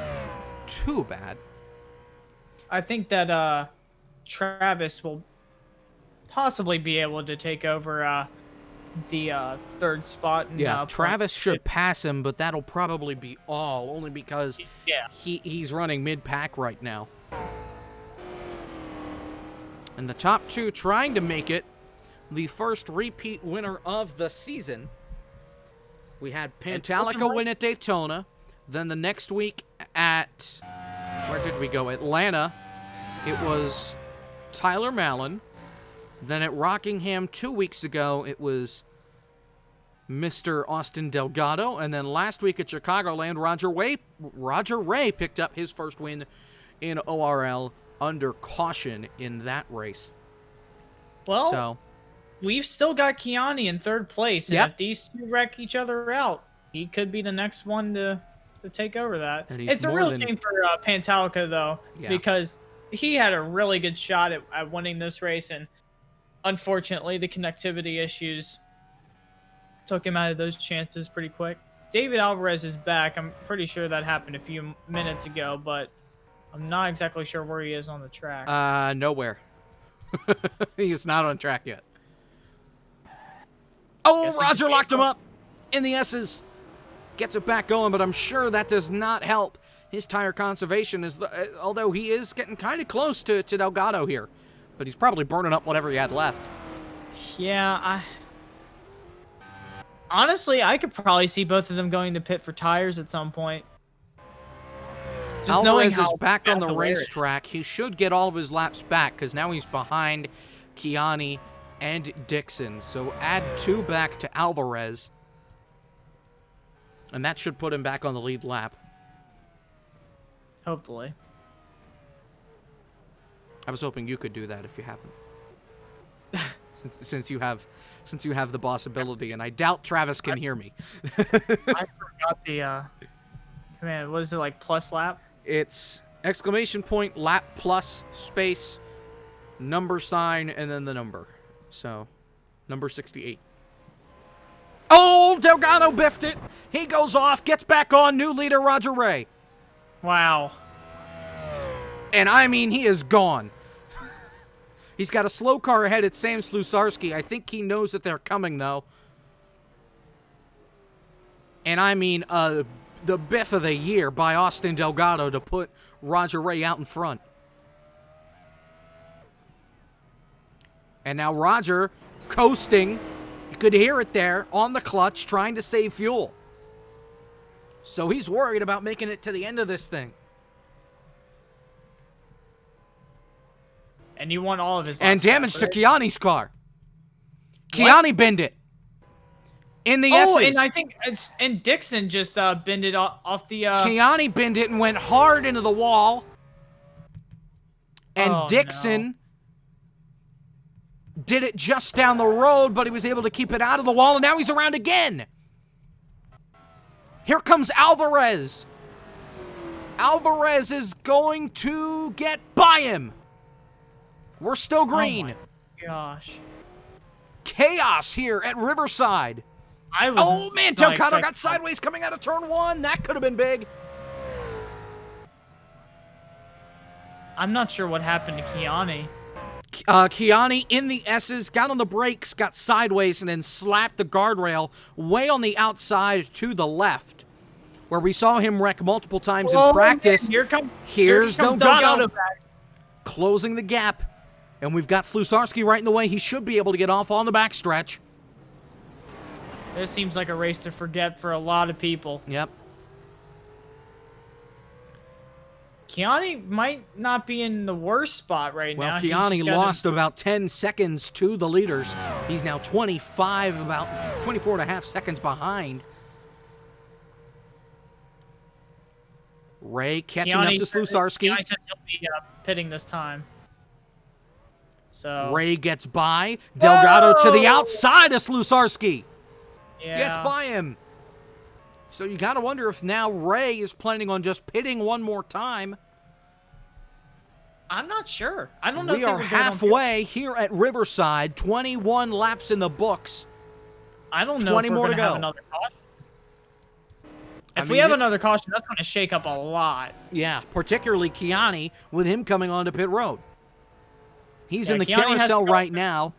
Speaker 4: too bad.
Speaker 5: I think that Travis will possibly be able to take over the 3rd spot.
Speaker 4: Yeah, Travis should pass him, but that'll probably be all, only because he's running mid-pack right now. And the top 2 trying to make it the first repeat winner of the season. We had Pantalica win at Daytona. Then the next week at, where did we go? Atlanta. It was Tyler Mallon. Then at Rockingham 2 weeks ago, it was Mr. Austin Delgado. And then last week at Chicagoland, Roger Ray picked up his first win in ORL under caution in that race.
Speaker 5: Well, we've still got Kiani in 3rd place, and if these 2 wreck each other out, he could be the next one to take over that. It's a real shame for Pantalica, though, because he had a really good shot at winning this race, and unfortunately, the connectivity issues took him out of those chances pretty quick. David Alvarez is back. I'm pretty sure that happened a few minutes ago, but I'm not exactly sure where he is on the track.
Speaker 4: Nowhere. He is not on track yet. Oh, Roger locked him up in the S's. Gets it back going, but I'm sure that does not help his tire conservation, although he is getting kind of close to Delgado here. But he's probably burning up whatever he had left.
Speaker 5: Yeah, honestly, I could probably see both of them going to pit for tires at some point.
Speaker 4: Alvarez is back on the racetrack. He should get all of his laps back because now he's behind Kiani and Dixon. So add 2 back to Alvarez. And that should put him back on the lead lap.
Speaker 5: Hopefully.
Speaker 4: I was hoping you could do that if you haven't. since you have the boss ability, and I doubt Travis can hear me.
Speaker 5: I forgot the command. What is it, like plus lap?
Speaker 4: It's exclamation point, lap plus, space, number sign, and then the number. So, number 68. Oh, Delgado biffed it. He goes off, gets back on, new leader Roger Ray.
Speaker 5: Wow.
Speaker 4: And I mean, he is gone. He's got a slow car ahead at Sam Slusarski. I think he knows that they're coming, though. And I mean, the biff of the year by Austin Delgado to put Roger Ray out in front. And now Roger coasting. You could hear it there on the clutch, trying to save fuel. So he's worried about making it to the end of this thing.
Speaker 5: And you want all of his...
Speaker 4: And damage to Kiani's car. Kiani binned it. In the S's.
Speaker 5: Oh, and I think and Dixon just bended off the...
Speaker 4: Kiani binned it and went hard into the wall. And Dixon did it just down the road, but he was able to keep it out of the wall, and now he's around again. Here comes Alvarez. Alvarez is going to get by him. We're still green.
Speaker 5: Oh my gosh.
Speaker 4: Chaos here at Riverside. Oh, man, Delgado got sideways coming out of turn 1. That could have been big.
Speaker 5: I'm not sure what happened to Kiani.
Speaker 4: Kiani in the S's, got on the brakes, got sideways, and then slapped the guardrail way on the outside to the left, where we saw him wreck multiple times in practice.
Speaker 5: Man,
Speaker 4: Here's Delgado back, closing the gap. And we've got Slusarski right in the way. He should be able to get off on the backstretch.
Speaker 5: This seems like a race to forget for a lot of people.
Speaker 4: Yep.
Speaker 5: Kiani might not be in the worst spot right now.
Speaker 4: Well,
Speaker 5: He's
Speaker 4: Kiani
Speaker 5: just gotta-
Speaker 4: lost about 10 seconds to the leaders. He's now 24 and a half seconds behind. Ray catching up to Slusarski.
Speaker 5: Kiani said he'll be pitting this time. So
Speaker 4: Ray gets by. Delgado to the outside of Slusarski.
Speaker 5: yeah.
Speaker 4: Gets by him. So you got to wonder if now Ray is planning on just pitting one more time.
Speaker 5: I'm not sure. I don't know.
Speaker 4: We
Speaker 5: if they
Speaker 4: are
Speaker 5: were good on
Speaker 4: halfway here at Riverside. 21 laps in the books.
Speaker 5: I don't know
Speaker 4: 20
Speaker 5: if we're
Speaker 4: more to
Speaker 5: gonna have
Speaker 4: go.
Speaker 5: another caution.
Speaker 4: I
Speaker 5: If
Speaker 4: mean,
Speaker 5: we have
Speaker 4: it's-
Speaker 5: another caution, that's going to shake up a lot.
Speaker 4: Yeah, particularly Kiani with him coming onto pit road. He's
Speaker 5: Yeah,
Speaker 4: in the
Speaker 5: Kiani has to
Speaker 4: carousel
Speaker 5: go.
Speaker 4: right now.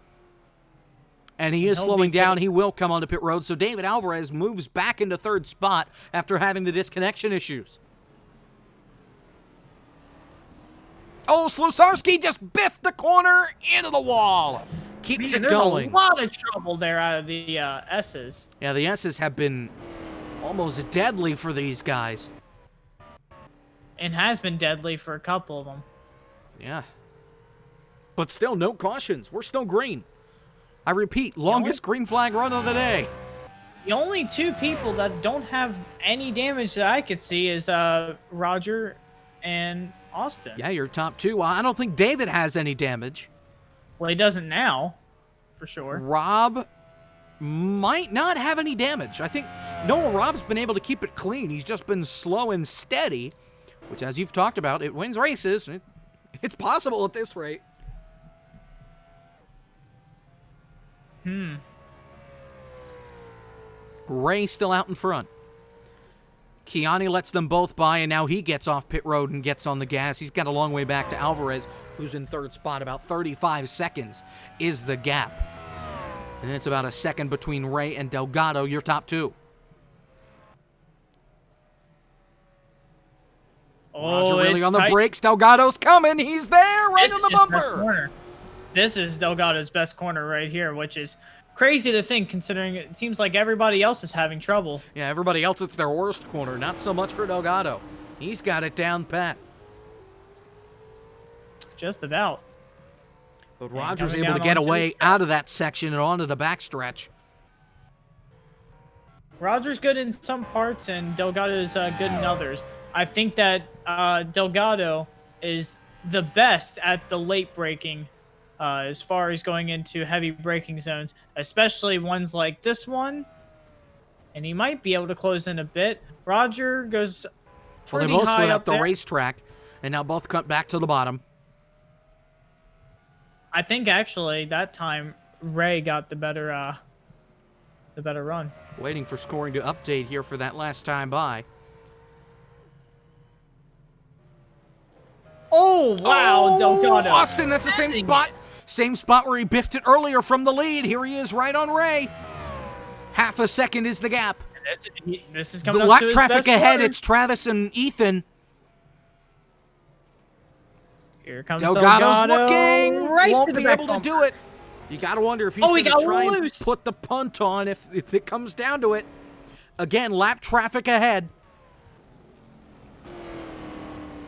Speaker 4: And he is
Speaker 5: He'll
Speaker 4: slowing
Speaker 5: be
Speaker 4: down.
Speaker 5: good.
Speaker 4: He will come onto pit road. So David Alvarez moves back into third spot after having the disconnection issues. Oh, Slusarski just biffed the corner into the wall. Keeps
Speaker 5: Man,
Speaker 4: it
Speaker 5: there's
Speaker 4: going.
Speaker 5: a lot of trouble there out of the S's.
Speaker 4: Yeah, the S's have been almost deadly for these guys.
Speaker 5: And has been deadly for a couple of them.
Speaker 4: Yeah. But still, no cautions. We're still green. I repeat, longest green flag run of the day.
Speaker 5: The only two people that don't have any damage that I could see is Roger and Austin.
Speaker 4: Yeah, your top two. I don't think David has any damage.
Speaker 5: Well, he doesn't now, for sure.
Speaker 4: Rob might not have any damage. I think Noah Rob's been able to keep it clean. He's just been slow and steady, which, as you've talked about, it wins races. It's possible at this rate. Ray still out in front. Kiani lets them both by, and now he gets off pit road and gets on the gas. He's got a long way back to Alvarez, who's in third spot. About 35 seconds is the gap. And it's about a second between Ray and Delgado, your top two. Roger really
Speaker 5: it's
Speaker 4: on the
Speaker 5: tight.
Speaker 4: brakes. Delgado's coming. He's there, right
Speaker 5: This
Speaker 4: on
Speaker 5: is
Speaker 4: the
Speaker 5: his best
Speaker 4: bumper.
Speaker 5: corner. This is Delgado's best corner right here, which is crazy to think considering it seems like everybody else is having trouble.
Speaker 4: Yeah, everybody else, it's their worst corner. Not so much for Delgado. He's got it down pat.
Speaker 5: Just about.
Speaker 4: But Roger's
Speaker 5: coming
Speaker 4: able to
Speaker 5: down
Speaker 4: get
Speaker 5: onto
Speaker 4: away
Speaker 5: the-
Speaker 4: out of that section and onto the backstretch.
Speaker 5: Roger's good in some parts and Delgado's good in others. I think that Delgado is the best at the late braking as far as going into heavy braking zones, especially ones like this one. And he might be able to close in a bit. Roger goes
Speaker 4: Well, they
Speaker 5: pretty
Speaker 4: both
Speaker 5: high
Speaker 4: slid
Speaker 5: up
Speaker 4: up the
Speaker 5: there.
Speaker 4: racetrack and now both cut back to the bottom.
Speaker 5: I think actually that time Ray got the better run.
Speaker 4: Waiting for scoring to update here for that last time by.
Speaker 5: Oh wow, Delgado!
Speaker 4: Austin, that's the same spot. Same spot where he biffed it earlier from the lead. Here he is right on Ray. Half a second is the gap.
Speaker 5: This is
Speaker 4: The
Speaker 5: coming up
Speaker 4: lap
Speaker 5: to his
Speaker 4: traffic
Speaker 5: best
Speaker 4: ahead,
Speaker 5: corner.
Speaker 4: it's Travis and Ethan.
Speaker 5: Here comes
Speaker 4: Delgado's
Speaker 5: Delgado.
Speaker 4: looking.
Speaker 5: Right
Speaker 4: Won't
Speaker 5: to the
Speaker 4: be
Speaker 5: back
Speaker 4: able to
Speaker 5: bumper.
Speaker 4: do it. You got to wonder if he's
Speaker 5: Oh, he
Speaker 4: going to
Speaker 5: got
Speaker 4: try and
Speaker 5: loose.
Speaker 4: put the punt on if it comes down to it. Again, lap traffic ahead.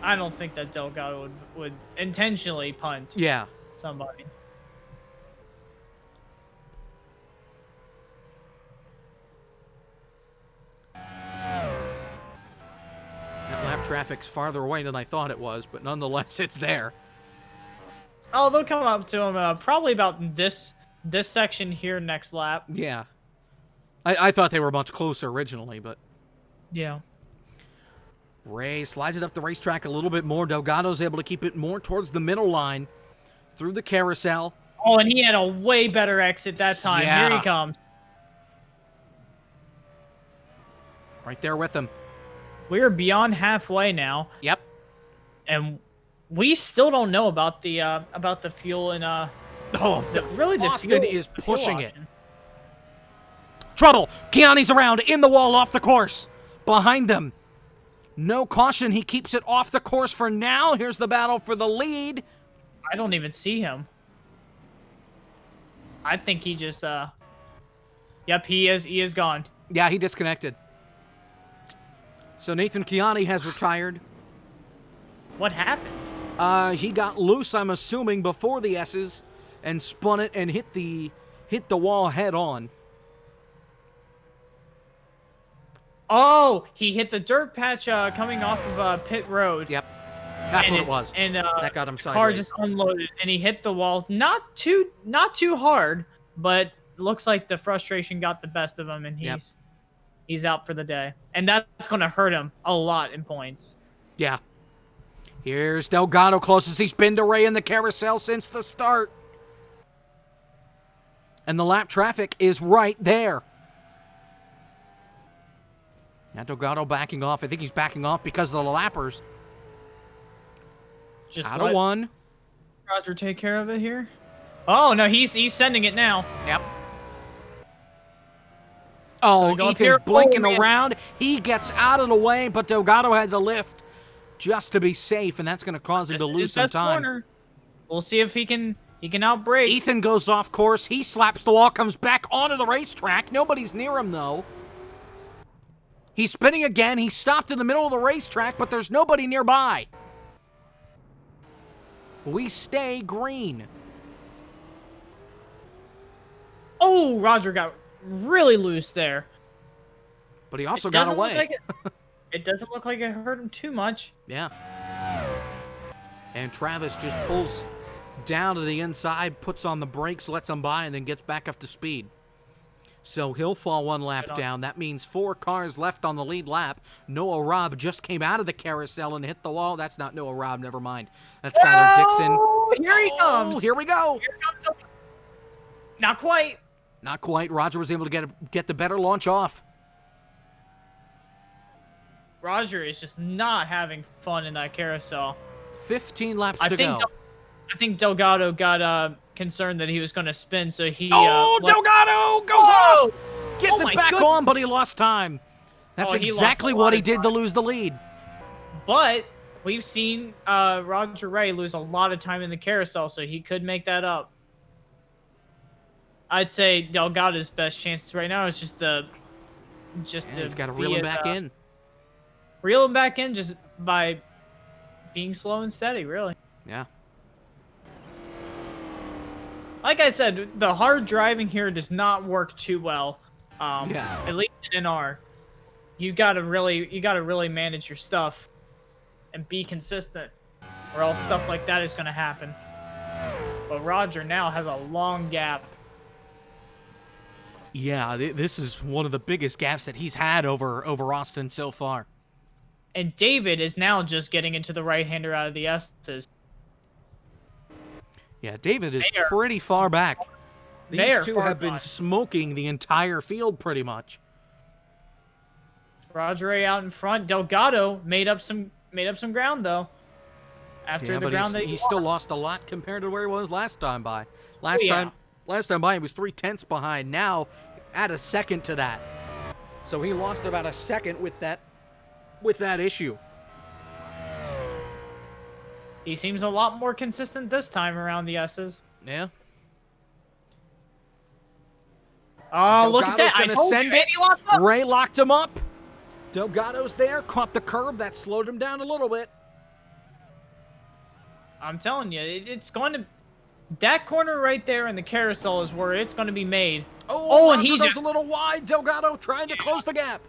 Speaker 5: I don't think that Delgado would intentionally punt
Speaker 4: Yeah.
Speaker 5: somebody.
Speaker 4: That lap traffic's farther away than I thought it was, but nonetheless, it's there.
Speaker 5: Oh, they'll come up to him probably about this section here next lap.
Speaker 4: Yeah. I thought they were much closer originally, but
Speaker 5: Yeah.
Speaker 4: Ray slides it up the racetrack a little bit more. Delgado's able to keep it more towards the middle line through the carousel.
Speaker 5: Oh, and he had a way better exit that time.
Speaker 4: Yeah.
Speaker 5: Here he comes.
Speaker 4: Right there with him.
Speaker 5: We are beyond halfway now,
Speaker 4: Yep.
Speaker 5: and we still don't know about the fuel and
Speaker 4: Oh,
Speaker 5: really the
Speaker 4: Austin
Speaker 5: fuel
Speaker 4: is
Speaker 5: the fuel
Speaker 4: pushing it.
Speaker 5: option.
Speaker 4: Trouble. Kiani's around in the wall off the course. Behind them. No caution. He keeps it off the course for now. Here's the battle for the lead.
Speaker 5: I don't even see him. I think he just Yep, he is gone.
Speaker 4: Yeah, he disconnected. So Nathan Chiani has retired.
Speaker 5: What happened?
Speaker 4: He got loose, I'm assuming, before the S's and spun it and hit the wall head on.
Speaker 5: Oh, he hit the dirt patch coming off of Pit Road.
Speaker 4: Yep. That's what it was.
Speaker 5: And
Speaker 4: that got him
Speaker 5: the car
Speaker 4: sideways.
Speaker 5: just unloaded, and he hit the wall. Not too hard, but looks like the frustration got the best of him, and he's out for the day. And that's going to hurt him a lot in points.
Speaker 4: Yeah. Here's Delgado, closest he's been to Ray in the carousel since the start. And the lap traffic is right there. Now Delgado backing off. I think he's backing off because of the lappers.
Speaker 5: Just
Speaker 4: out of one.
Speaker 5: Roger take care of it here. Oh, no, he's sending it now.
Speaker 4: Yep. Oh, Ethan's blinking
Speaker 5: man.
Speaker 4: around. He gets out of the way, but Delgado had to lift just to be safe, and that's going to cause him to lose some time.
Speaker 5: Corner. We'll see if he can outbrake.
Speaker 4: Ethan goes off course. He slaps the wall, comes back onto the racetrack. Nobody's near him, though. He's spinning again. He stopped in the middle of the racetrack, but there's nobody nearby. We stay green.
Speaker 5: Oh, Roger got really loose there.
Speaker 4: But he also got away.
Speaker 5: It doesn't look like it hurt him too much.
Speaker 4: Yeah. And Travis just pulls down to the inside, puts on the brakes, lets him by, and then gets back up to speed. So he'll fall one lap down. That means 4 cars left on the lead lap. Noah Robb just came out of the carousel and hit the wall. That's not Noah Robb, never mind. That's Skylar Dixon.
Speaker 5: Here he comes.
Speaker 4: Here we go.
Speaker 5: Here comes Not quite.
Speaker 4: Not quite. Roger was able to get the better launch off.
Speaker 5: Roger is just not having fun in that carousel.
Speaker 4: 15 laps to go.
Speaker 5: I think Delgado got concerned that he was going to spin, so he...
Speaker 4: Delgado goes off! Gets it back on, but he lost time. That's exactly what he did to lose the lead.
Speaker 5: But we've seen Roger Ray lose a lot of time in the carousel, so he could make that up. I'd say Delgado's best chance right now is just he's
Speaker 4: got to reel him back in.
Speaker 5: Reel him back in just by being slow and steady, really.
Speaker 4: Yeah.
Speaker 5: Like I said, the hard driving here does not work too well. At least in NR, you gotta really manage your stuff and be consistent, or else stuff like that is gonna happen. But Roger now has a long gap.
Speaker 4: Yeah, this is one of the biggest gaps that he's had over Austin so far.
Speaker 5: And David is now just getting into the right-hander out of the S's.
Speaker 4: Yeah, David is pretty far back. These two have been smoking the entire field pretty much.
Speaker 5: Roger Ray out in front. Delgado made up some ground though. After the ground that
Speaker 4: he still lost a lot compared to where he was last time by. Last time by he was 3/10 behind. Now add a second to that. So he lost about a second with that issue.
Speaker 5: He seems a lot more consistent this time around the S's.
Speaker 4: Yeah.
Speaker 5: Oh, look at that.
Speaker 4: Gonna send it. Ray locked him up. Delgado's there, caught the curb. That slowed him down a little bit.
Speaker 5: I'm telling you, it's going to... That corner right there in the carousel is where it's going to be made.
Speaker 4: And he goes a little wide. Delgado trying to close the gap.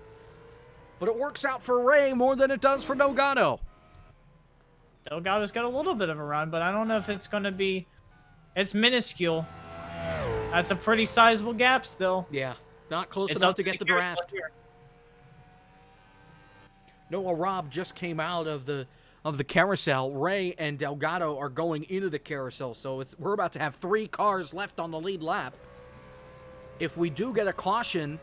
Speaker 4: But it works out for Ray more than it does for Delgado.
Speaker 5: Delgado's got a little bit of a run, but I don't know if it's going to be... It's minuscule. That's a pretty sizable gap still.
Speaker 4: Yeah, not close enough to get the draft. Noah Robb just came out of the carousel. Ray and Delgado are going into the carousel, so we're about to have 3 cars left on the lead lap. If we do get a caution,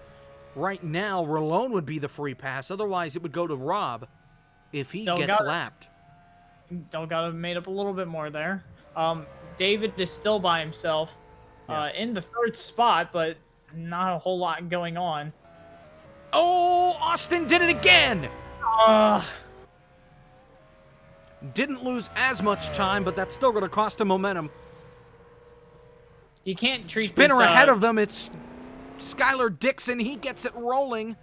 Speaker 4: right now, Rolone would be the free pass. Otherwise, it would go to Robb if he gets lapped.
Speaker 5: Delgado made up a little bit more there. David is still by himself in the 3rd spot, but not a whole lot going on.
Speaker 4: Oh, Austin did it again! Didn't lose as much time, but that's still going to cost him momentum.
Speaker 5: You can't treat
Speaker 4: Spinner ahead of them. It's Skylar Dixon, he gets it rolling.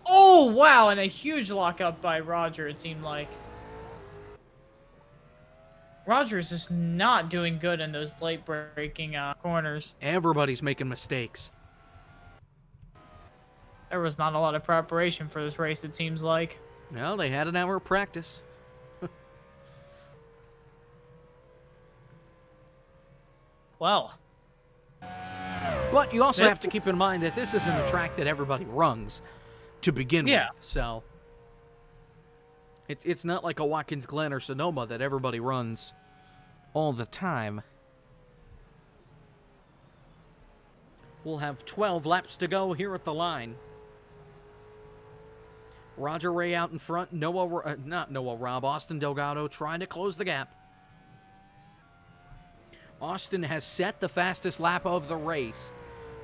Speaker 5: Oh, wow, and a huge lockup by Roger, it seemed like. Roger is just not doing good in those late-breaking corners.
Speaker 4: Everybody's making mistakes.
Speaker 5: There was not a lot of preparation for this race, it seems like.
Speaker 4: Well, they had an hour of practice.
Speaker 5: Well.
Speaker 4: But you also have to keep in mind that this isn't a track that everybody runs to begin with. So it's not like a Watkins Glen or Sonoma that everybody runs all the time. We'll have 12 laps to go here at the line. Roger Ray out in front. Austin Delgado trying to close the gap. Austin has set the fastest lap of the race.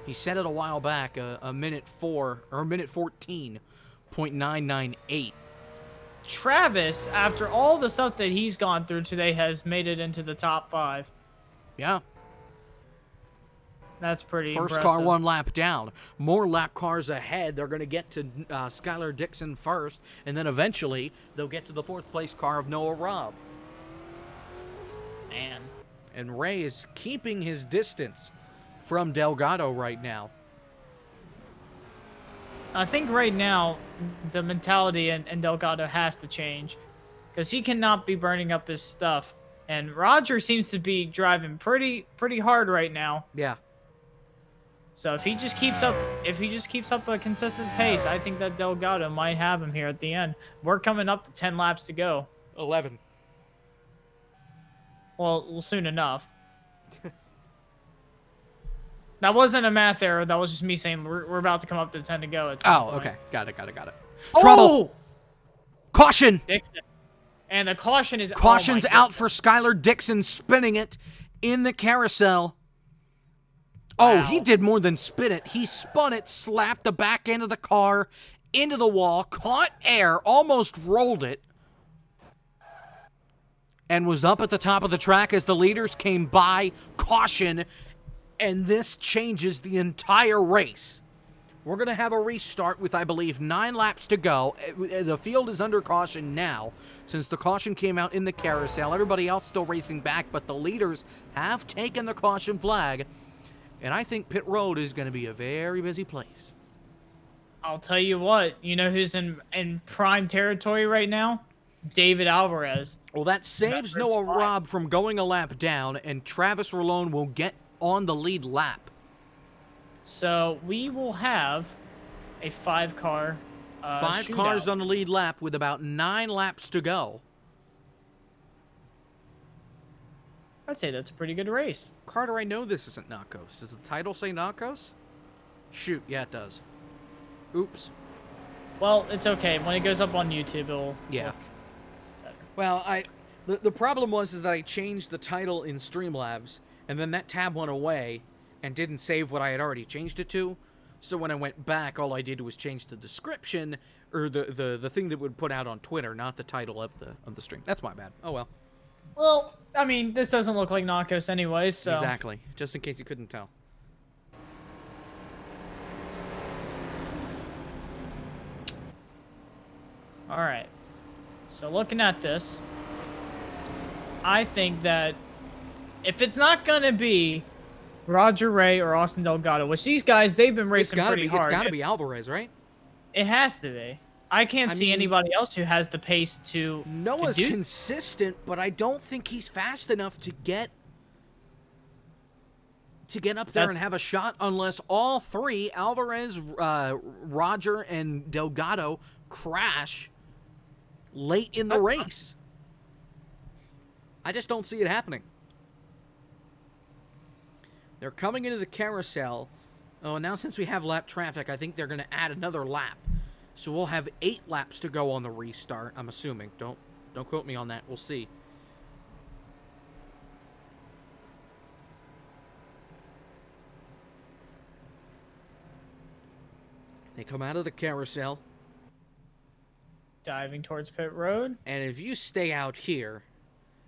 Speaker 4: He set it a while back, a minute 14.998.
Speaker 5: Travis, after all the stuff that he's gone through today, has made it into the top 5.
Speaker 4: Yeah.
Speaker 5: That's pretty
Speaker 4: First
Speaker 5: impressive.
Speaker 4: car 1 lap down. More lap cars ahead. They're going to get to Skylar Dixon first, and then eventually they'll get to the 4th place car of Noah Robb.
Speaker 5: Man.
Speaker 4: And Ray is keeping his distance from Delgado right now.
Speaker 5: I think right now the mentality in Delgado has to change because he cannot be burning up his stuff. And Roger seems to be driving pretty hard right now.
Speaker 4: Yeah.
Speaker 5: So if he just keeps up a consistent pace, I think that Delgado might have him here at the end. We're coming up to 10 laps to go.
Speaker 4: 11.
Speaker 5: Well, soon enough. That wasn't a math error. That was just me saying we're about to come up to 10 to go. At some point.
Speaker 4: Okay. Got it.
Speaker 5: Oh!
Speaker 4: Trouble. Caution.
Speaker 5: Dixon. And the caution is...
Speaker 4: Caution's out for Skylar Dixon, spinning it in the carousel. Oh, he did more than spin it. He spun it, slapped the back end of the car into the wall, caught air, almost rolled it, and was up at the top of the track as the leaders came by. Caution, and this changes the entire race. We're going to have a restart with, I believe, 9 laps to go. The field is under caution now, since the caution came out in the carousel. Everybody else still racing back, but the leaders have taken the caution flag, and I think pit road is going to be a very busy place.
Speaker 5: I'll tell you what. You know who's in prime territory right now? David Alvarez.
Speaker 4: Well, that saves Noah Robb from going a lap down, and Travis Rolone will get on the lead lap.
Speaker 5: So we will have a 5-car
Speaker 4: 5
Speaker 5: shootout.
Speaker 4: cars on the lead lap with about 9 laps to go.
Speaker 5: I'd say that's a pretty good race.
Speaker 4: Carter, I know this isn't Narcos. Does the title say Narcos? Shoot, yeah, it does. Oops.
Speaker 5: Well, it's okay. When it goes up on YouTube, it'll
Speaker 4: Yeah.
Speaker 5: look better.
Speaker 4: Well, the problem was that I changed the title in Streamlabs, and then that tab went away and didn't save what I had already changed it to. So when I went back, all I did was change the description, or the thing that would put out on Twitter, not the title of the stream. That's my bad. Oh well.
Speaker 5: Well, I mean, this doesn't look like Narcos anyways, so...
Speaker 4: Exactly. Just in case you couldn't tell.
Speaker 5: Alright. So looking at this, I think that if it's not going to be Roger Ray or Austin Delgado, which these guys, they've been racing pretty hard.
Speaker 4: It's got to be Alvarez, right?
Speaker 5: It has to be. I can't see anybody else who has the pace to...
Speaker 4: Noah's consistent, but I don't think he's fast enough to get up there and have a shot unless all 3, Alvarez, Roger, and Delgado, crash late in the race. I just don't see it happening. They're coming into the carousel. Oh, and now since we have lap traffic, I think they're going to add another lap. So we'll have 8 laps to go on the restart, I'm assuming. Don't quote me on that. We'll see. They come out of the carousel.
Speaker 5: Diving towards pit road.
Speaker 4: And if you stay out here,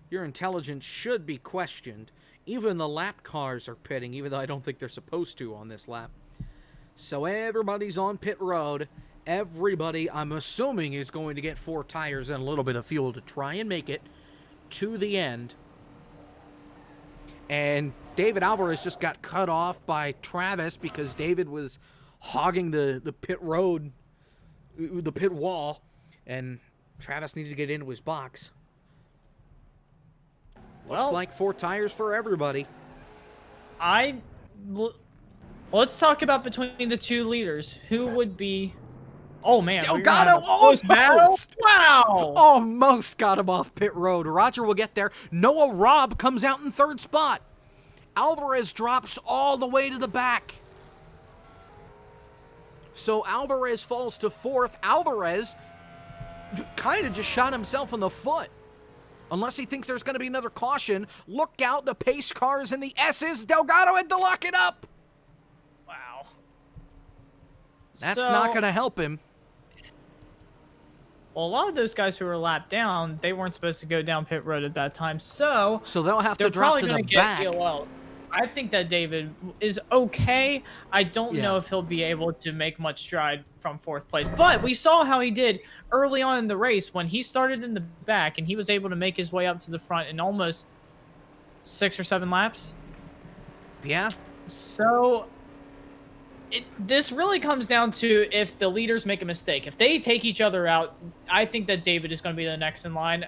Speaker 4: your intelligence should be questioned. Even the lap cars are pitting, even though I don't think they're supposed to on this lap. So everybody's on pit road. Everybody, I'm assuming, is going to get 4 tires and a little bit of fuel to try and make it to the end. And David Alvarez just got cut off by Travis because David was hogging the pit road, the pit wall, and Travis needed to get into his box. Looks like 4 tires for everybody.
Speaker 5: Let's talk about between the 2 leaders. Who would be... Oh, man.
Speaker 4: Delgado
Speaker 5: almost battle? Wow.
Speaker 4: Almost got him off pit road. Roger will get there. Noah Robb comes out in 3rd spot. Alvarez drops all the way to the back. So Alvarez falls to 4th. Alvarez kind of just shot himself in the foot. Unless he thinks there's going to be another caution. Look out, the pace cars and the S's. Delgado had to lock it up.
Speaker 5: Wow.
Speaker 4: That's not going to help him.
Speaker 5: Well, a lot of those guys who were lapped down, they weren't supposed to go down pit road at that time. So
Speaker 4: they'll have to
Speaker 5: they're
Speaker 4: drop
Speaker 5: probably
Speaker 4: to the
Speaker 5: gonna
Speaker 4: back.
Speaker 5: get EOL. I think that David is okay. I don't know if he'll be able to make much stride from 4th place. But we saw how he did early on in the race when he started in the back and he was able to make his way up to the front in almost 6 or 7 laps.
Speaker 4: Yeah.
Speaker 5: So this really comes down to if the leaders make a mistake. If they take each other out, I think that David is going to be the next in line.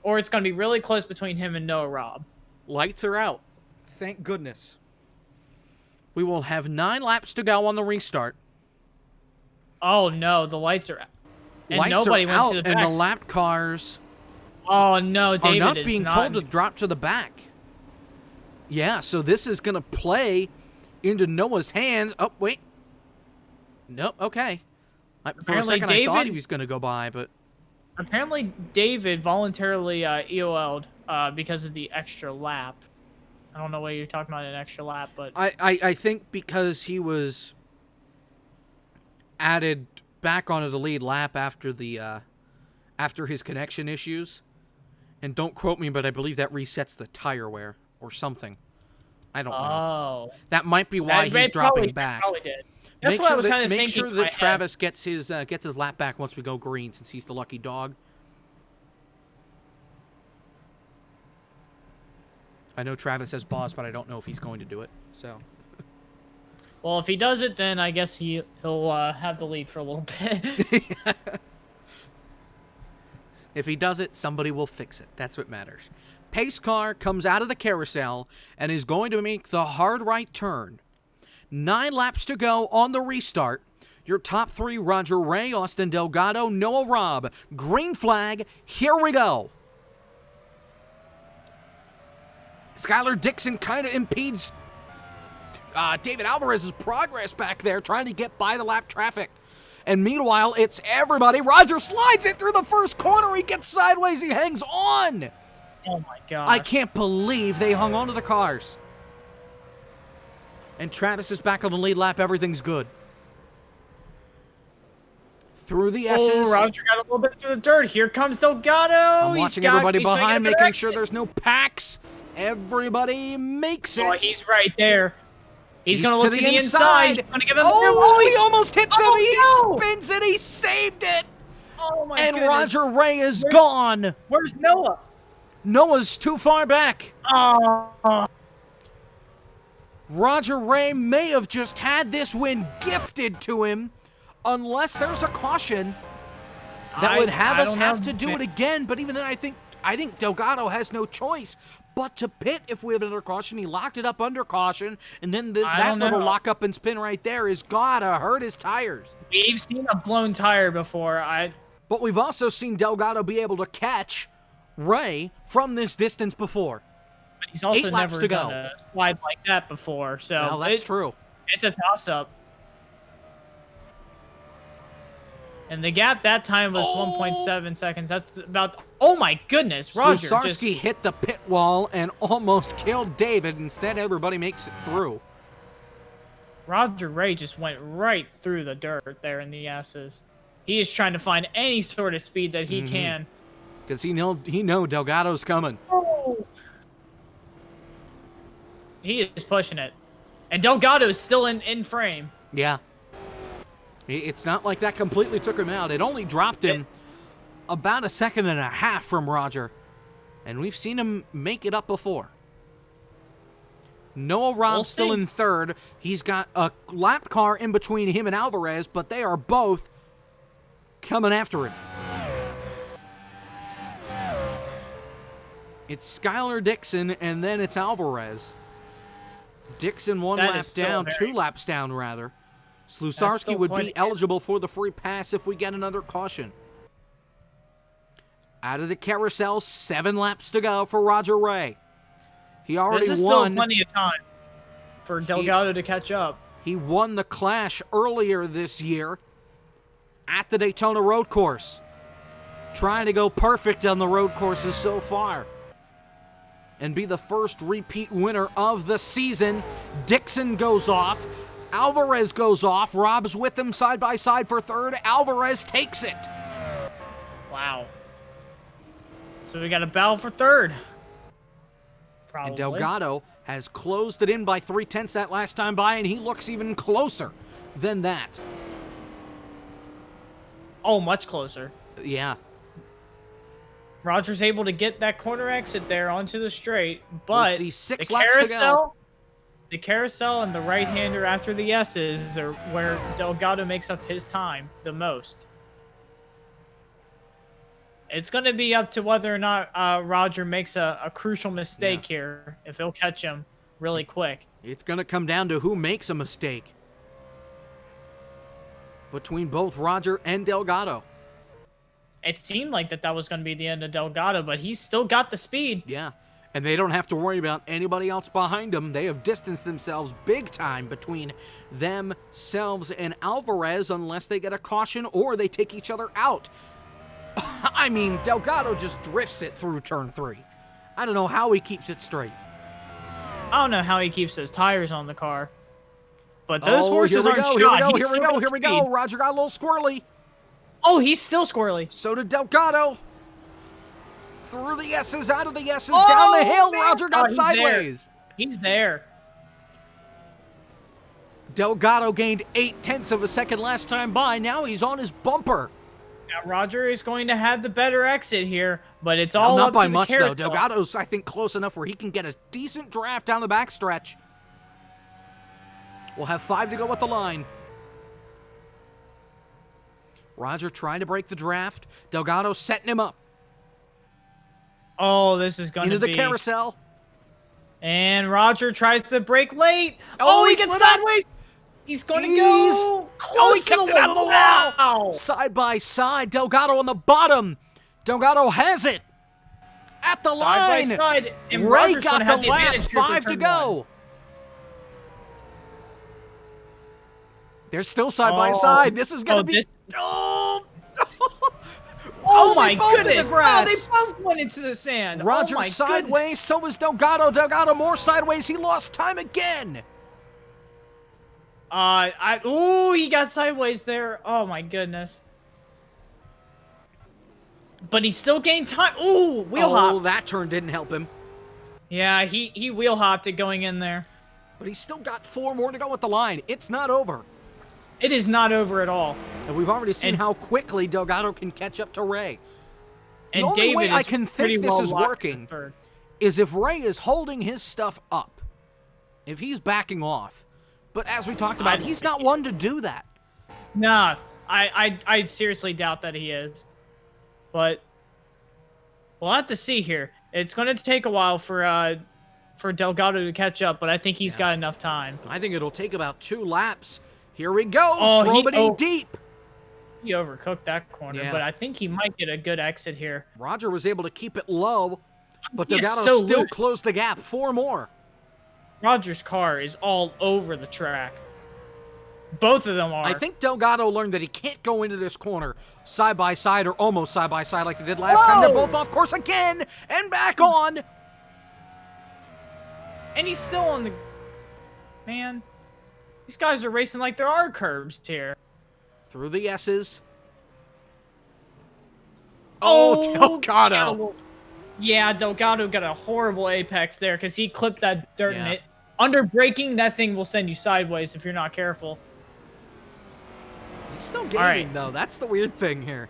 Speaker 5: Or it's going to be really close between him and Noah Robb.
Speaker 4: Lights are out. Thank goodness. We will have 9 laps to go on the restart.
Speaker 5: Oh, no. The lights are out. And
Speaker 4: Lights
Speaker 5: nobody
Speaker 4: are
Speaker 5: went
Speaker 4: out,
Speaker 5: to the back.
Speaker 4: and the lap cars
Speaker 5: Oh, no. David
Speaker 4: are not
Speaker 5: is
Speaker 4: being told to drop to the back. Yeah, so this is going to play into Noah's hands. Oh, wait. Nope, okay. For a
Speaker 5: Apparently
Speaker 4: second, I thought he
Speaker 5: David-
Speaker 4: was going to go by, but...
Speaker 5: Apparently, David voluntarily EOL'd because of the extra lap. I don't know what you're talking about, an extra lap, but...
Speaker 4: I think because he was added back onto the lead lap after the after his connection issues. And don't quote me, but I believe that resets the tire wear or something. I don't know.
Speaker 5: Oh.
Speaker 4: That might be why he's dropping back.
Speaker 5: Probably did. That's what I was kind of thinking.
Speaker 4: Make sure
Speaker 5: in my
Speaker 4: that
Speaker 5: head.
Speaker 4: Travis gets his lap back once we go green, since he's the lucky dog. I know Travis has boss, but I don't know if he's going to do it. So.
Speaker 5: Well, if he does it, then I guess he'll have the lead for a little bit.
Speaker 4: If he does it, somebody will fix it. That's what matters. Pace car comes out of the carousel and is going to make the hard right turn. 9 laps to go on the restart. Your top 3, Roger Ray, Austin Delgado, Noah Robb. Green flag, here we go. Skylar Dixon kind of impedes David Alvarez's progress back there, trying to get by the lap traffic. And meanwhile, it's everybody. Roger slides it through the first corner. He gets sideways. He hangs on.
Speaker 5: Oh, my God.
Speaker 4: I can't believe they hung on to the cars. And Travis is back on the lead lap. Everything's good. Through the S's.
Speaker 5: Oh, Roger got a little bit through the dirt. Here comes Delgado.
Speaker 4: I'm watching everybody behind, making sure there's no packs. Everybody makes it.
Speaker 5: Oh, he's right there. He's going to look to the inside. Going to give him
Speaker 4: he almost hits him.
Speaker 5: Oh,
Speaker 4: He spins it. He saved it.
Speaker 5: Oh, my
Speaker 4: And
Speaker 5: goodness.
Speaker 4: Roger Ray is gone.
Speaker 5: Where's Noah?
Speaker 4: Noah's too far back.
Speaker 5: Oh.
Speaker 4: Roger Ray may have just had this win gifted to him, unless there's a caution that would have us have to do it again. But even then, I think Delgado has no choice but to pit if we have another caution. He locked it up under caution, and then that little lock up and spin right there is gotta hurt his tires.
Speaker 5: We've seen a blown tire before.
Speaker 4: But we've also seen Delgado be able to catch Ray from this distance before.
Speaker 5: But he's also
Speaker 4: 8 laps
Speaker 5: never
Speaker 4: to
Speaker 5: done
Speaker 4: go.
Speaker 5: a slide like that before. So
Speaker 4: Well, that's true.
Speaker 5: It's a toss-up. And the gap that time was 1.7 seconds. That's about... Oh, my goodness. Roger
Speaker 4: Slusarski hit the pit wall and almost killed David. Instead, everybody makes it through.
Speaker 5: Roger Ray just went right through the dirt there in the S's. He is trying to find any sort of speed that he can.
Speaker 4: Because he know Delgado's coming.
Speaker 5: Oh. He is pushing it. And Delgado is still in frame.
Speaker 4: Yeah. It's not like that completely took him out. It only dropped him about a second and a half from Roger. And we've seen him make it up before. Noah Rob's still in third. He's got a lap car in between him and Alvarez, but they are both coming after him. It's Skylar Dixon, and then it's Alvarez. Dixon one lap down, 2 laps down, rather. Slusarski would be eligible for the free pass if we get another caution. Out of the carousel, 7 laps to go for Roger Ray. He already won.
Speaker 5: This is still plenty of time for Delgado to catch up.
Speaker 4: He won the Clash earlier this year at the Daytona Road Course. Trying to go perfect on the road courses so far and be the first repeat winner of the season. Dixon goes off. Alvarez goes off. Rob's with him side by side for third. Alvarez takes it.
Speaker 5: Wow. So we got a battle for third. Probably.
Speaker 4: And Delgado has closed it in by 3/10 that last time by, and he looks even closer than that.
Speaker 5: Oh, much closer.
Speaker 4: Yeah.
Speaker 5: Roger's able to get that corner exit there onto the straight, but
Speaker 4: We'll see 6 laps to go.
Speaker 5: The carousel and the right-hander after the S's are where Delgado makes up his time the most. It's going to be up to whether or not Roger makes a crucial mistake here, if he'll catch him really quick.
Speaker 4: It's going to come down to who makes a mistake between both Roger and Delgado.
Speaker 5: It seemed like that was going to be the end of Delgado, but he's still got the speed.
Speaker 4: Yeah, and they don't have to worry about anybody else behind them. They have distanced themselves big time between themselves and Alvarez unless they get a caution or they take each other out. I mean, Delgado just drifts it through turn 3. I don't know how he keeps it straight.
Speaker 5: I don't know how he keeps those tires on the car. But those horses aren't shot.
Speaker 4: Here we go. Roger got a little squirrely.
Speaker 5: Oh, he's still squirrely.
Speaker 4: So did Delgado. Through the S's, out of the S's, down the hill. Man. Roger got sideways.
Speaker 5: He's there.
Speaker 4: Delgado gained 0.8 of a second last time by. Now he's on his bumper.
Speaker 5: Now Roger is going to have the better exit here, but it's all
Speaker 4: not
Speaker 5: up
Speaker 4: by
Speaker 5: to the
Speaker 4: much
Speaker 5: carousel.
Speaker 4: though. Delgado's, I think, close enough where he can get a decent draft down the backstretch. We'll have 5 to go at the line. Roger trying to break the draft. Delgado setting him up.
Speaker 5: Oh, this is going to be...
Speaker 4: Into the carousel.
Speaker 5: And Roger tries to break late. Oh, he gets sideways. He's going to go close
Speaker 4: he kept it out of the wall. Side by side. Delgado on the bottom. Delgado has it. At the line.
Speaker 5: Side by side. And
Speaker 4: Ray
Speaker 5: Roger's
Speaker 4: got
Speaker 5: gonna have
Speaker 4: the
Speaker 5: the
Speaker 4: lap.
Speaker 5: advantage here for
Speaker 4: 5 to
Speaker 5: turn
Speaker 4: go.
Speaker 5: 1.
Speaker 4: They're still side by side. This is going to be...
Speaker 5: Oh my goodness!
Speaker 4: In the grass.
Speaker 5: Oh, they both went into the sand.
Speaker 4: Roger
Speaker 5: my
Speaker 4: sideways, so is Delgado. Delgado more sideways. He lost time again.
Speaker 5: He got sideways there. Oh my goodness. But he still gained time. Ooh, wheel hop.
Speaker 4: Oh, that turn didn't help him.
Speaker 5: Yeah, he wheel hopped it going in there.
Speaker 4: But he's still got 4 more to go at the line. It's not over.
Speaker 5: It is not over at all.
Speaker 4: And we've already seen how quickly Delgado can catch up to Ray. The
Speaker 5: and
Speaker 4: only
Speaker 5: David
Speaker 4: way I can think this is working is if Ray is holding his stuff up. If he's backing off. But as we talked about, he's not one to do that.
Speaker 5: Nah, I seriously doubt that he is. But we'll have to see here. It's going to take a while for Delgado to catch up, but I think he's got enough time.
Speaker 4: I think it'll take about 2 laps. Here we go. Strobing in deep.
Speaker 5: He overcooked that corner, but I think he might get a good exit here.
Speaker 4: Roger was able to keep it low, but Delgado still closed the gap. 4 more.
Speaker 5: Roger's car is all over the track. Both of them are.
Speaker 4: I think Delgado learned that he can't go into this corner side by side or almost side by side like he did last time. They're both off course again and back on.
Speaker 5: And he's still on the... Man, these guys are racing like there are curbs here.
Speaker 4: Through the S's. Oh, Delgado.
Speaker 5: Yeah, Delgado got a horrible apex there because he clipped that dirt in it. Under braking, that thing will send you sideways if you're not careful.
Speaker 4: He's still gaining,
Speaker 5: right.
Speaker 4: though. That's the weird thing here.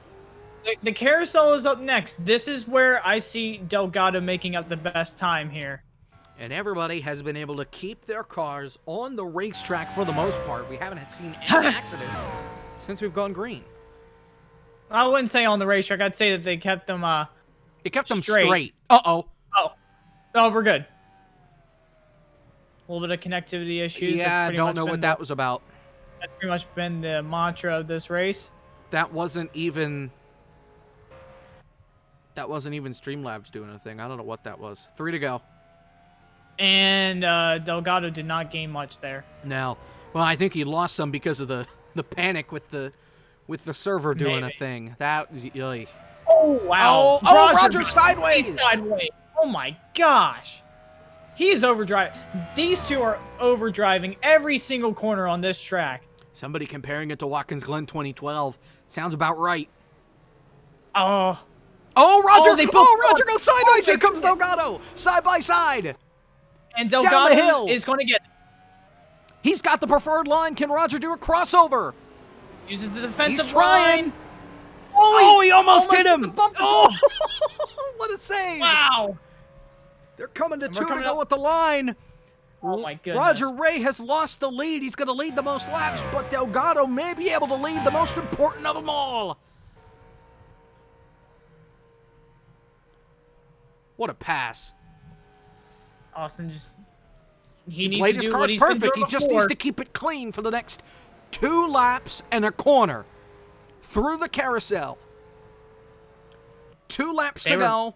Speaker 5: The carousel is up next. This is where I see Delgado making up the best time here.
Speaker 4: And everybody has been able to keep their cars on the racetrack for the most part. We haven't seen any accidents since we've gone green.
Speaker 5: I wouldn't say on the racetrack. I'd say that they kept them
Speaker 4: It kept them
Speaker 5: straight.
Speaker 4: straight. Uh-oh.
Speaker 5: Oh, we're good. A little bit of connectivity issues.
Speaker 4: Yeah, I don't know what that was about.
Speaker 5: That's pretty much been the mantra of this race.
Speaker 4: That wasn't even Streamlabs doing a thing. I don't know what that was. 3 to go.
Speaker 5: And Delgado did not gain much there.
Speaker 4: No. Well, I think he lost some because of the panic with the server doing a thing. That was really...
Speaker 5: Oh, wow.
Speaker 4: Oh, Roger sideways.
Speaker 5: He's sideways. Oh, my gosh. He is overdriving. These two are overdriving every single corner on this track.
Speaker 4: Somebody comparing it to Watkins Glen 2012. Sounds about right.
Speaker 5: Oh.
Speaker 4: Oh, Roger!
Speaker 5: Oh,
Speaker 4: Roger goes sideways! Here comes Delgado! Side by side!
Speaker 5: And
Speaker 4: Down the
Speaker 5: Delgado
Speaker 4: hill.
Speaker 5: is going to get it.
Speaker 4: He's got the preferred line. Can Roger do a crossover?
Speaker 5: Uses the defensive
Speaker 4: He's trying.
Speaker 5: line.
Speaker 4: Oh, he almost hit him! Oh,
Speaker 5: Oh,
Speaker 4: what a save!
Speaker 5: wow.
Speaker 4: They're coming to
Speaker 5: And
Speaker 4: 2
Speaker 5: we're
Speaker 4: to
Speaker 5: coming
Speaker 4: go
Speaker 5: up.
Speaker 4: with the line.
Speaker 5: Oh, my goodness.
Speaker 4: Roger Ray has lost the lead. He's going to lead the most laps, but Delgado may be able to lead the most important of them all. What a pass.
Speaker 5: Austin just...
Speaker 4: He
Speaker 5: needs
Speaker 4: played
Speaker 5: to
Speaker 4: his
Speaker 5: do
Speaker 4: cards
Speaker 5: what he's been
Speaker 4: perfect. He
Speaker 5: doing
Speaker 4: just
Speaker 5: before.
Speaker 4: needs to keep it clean for the next 2 laps and a corner. Through the carousel. 2 laps to go.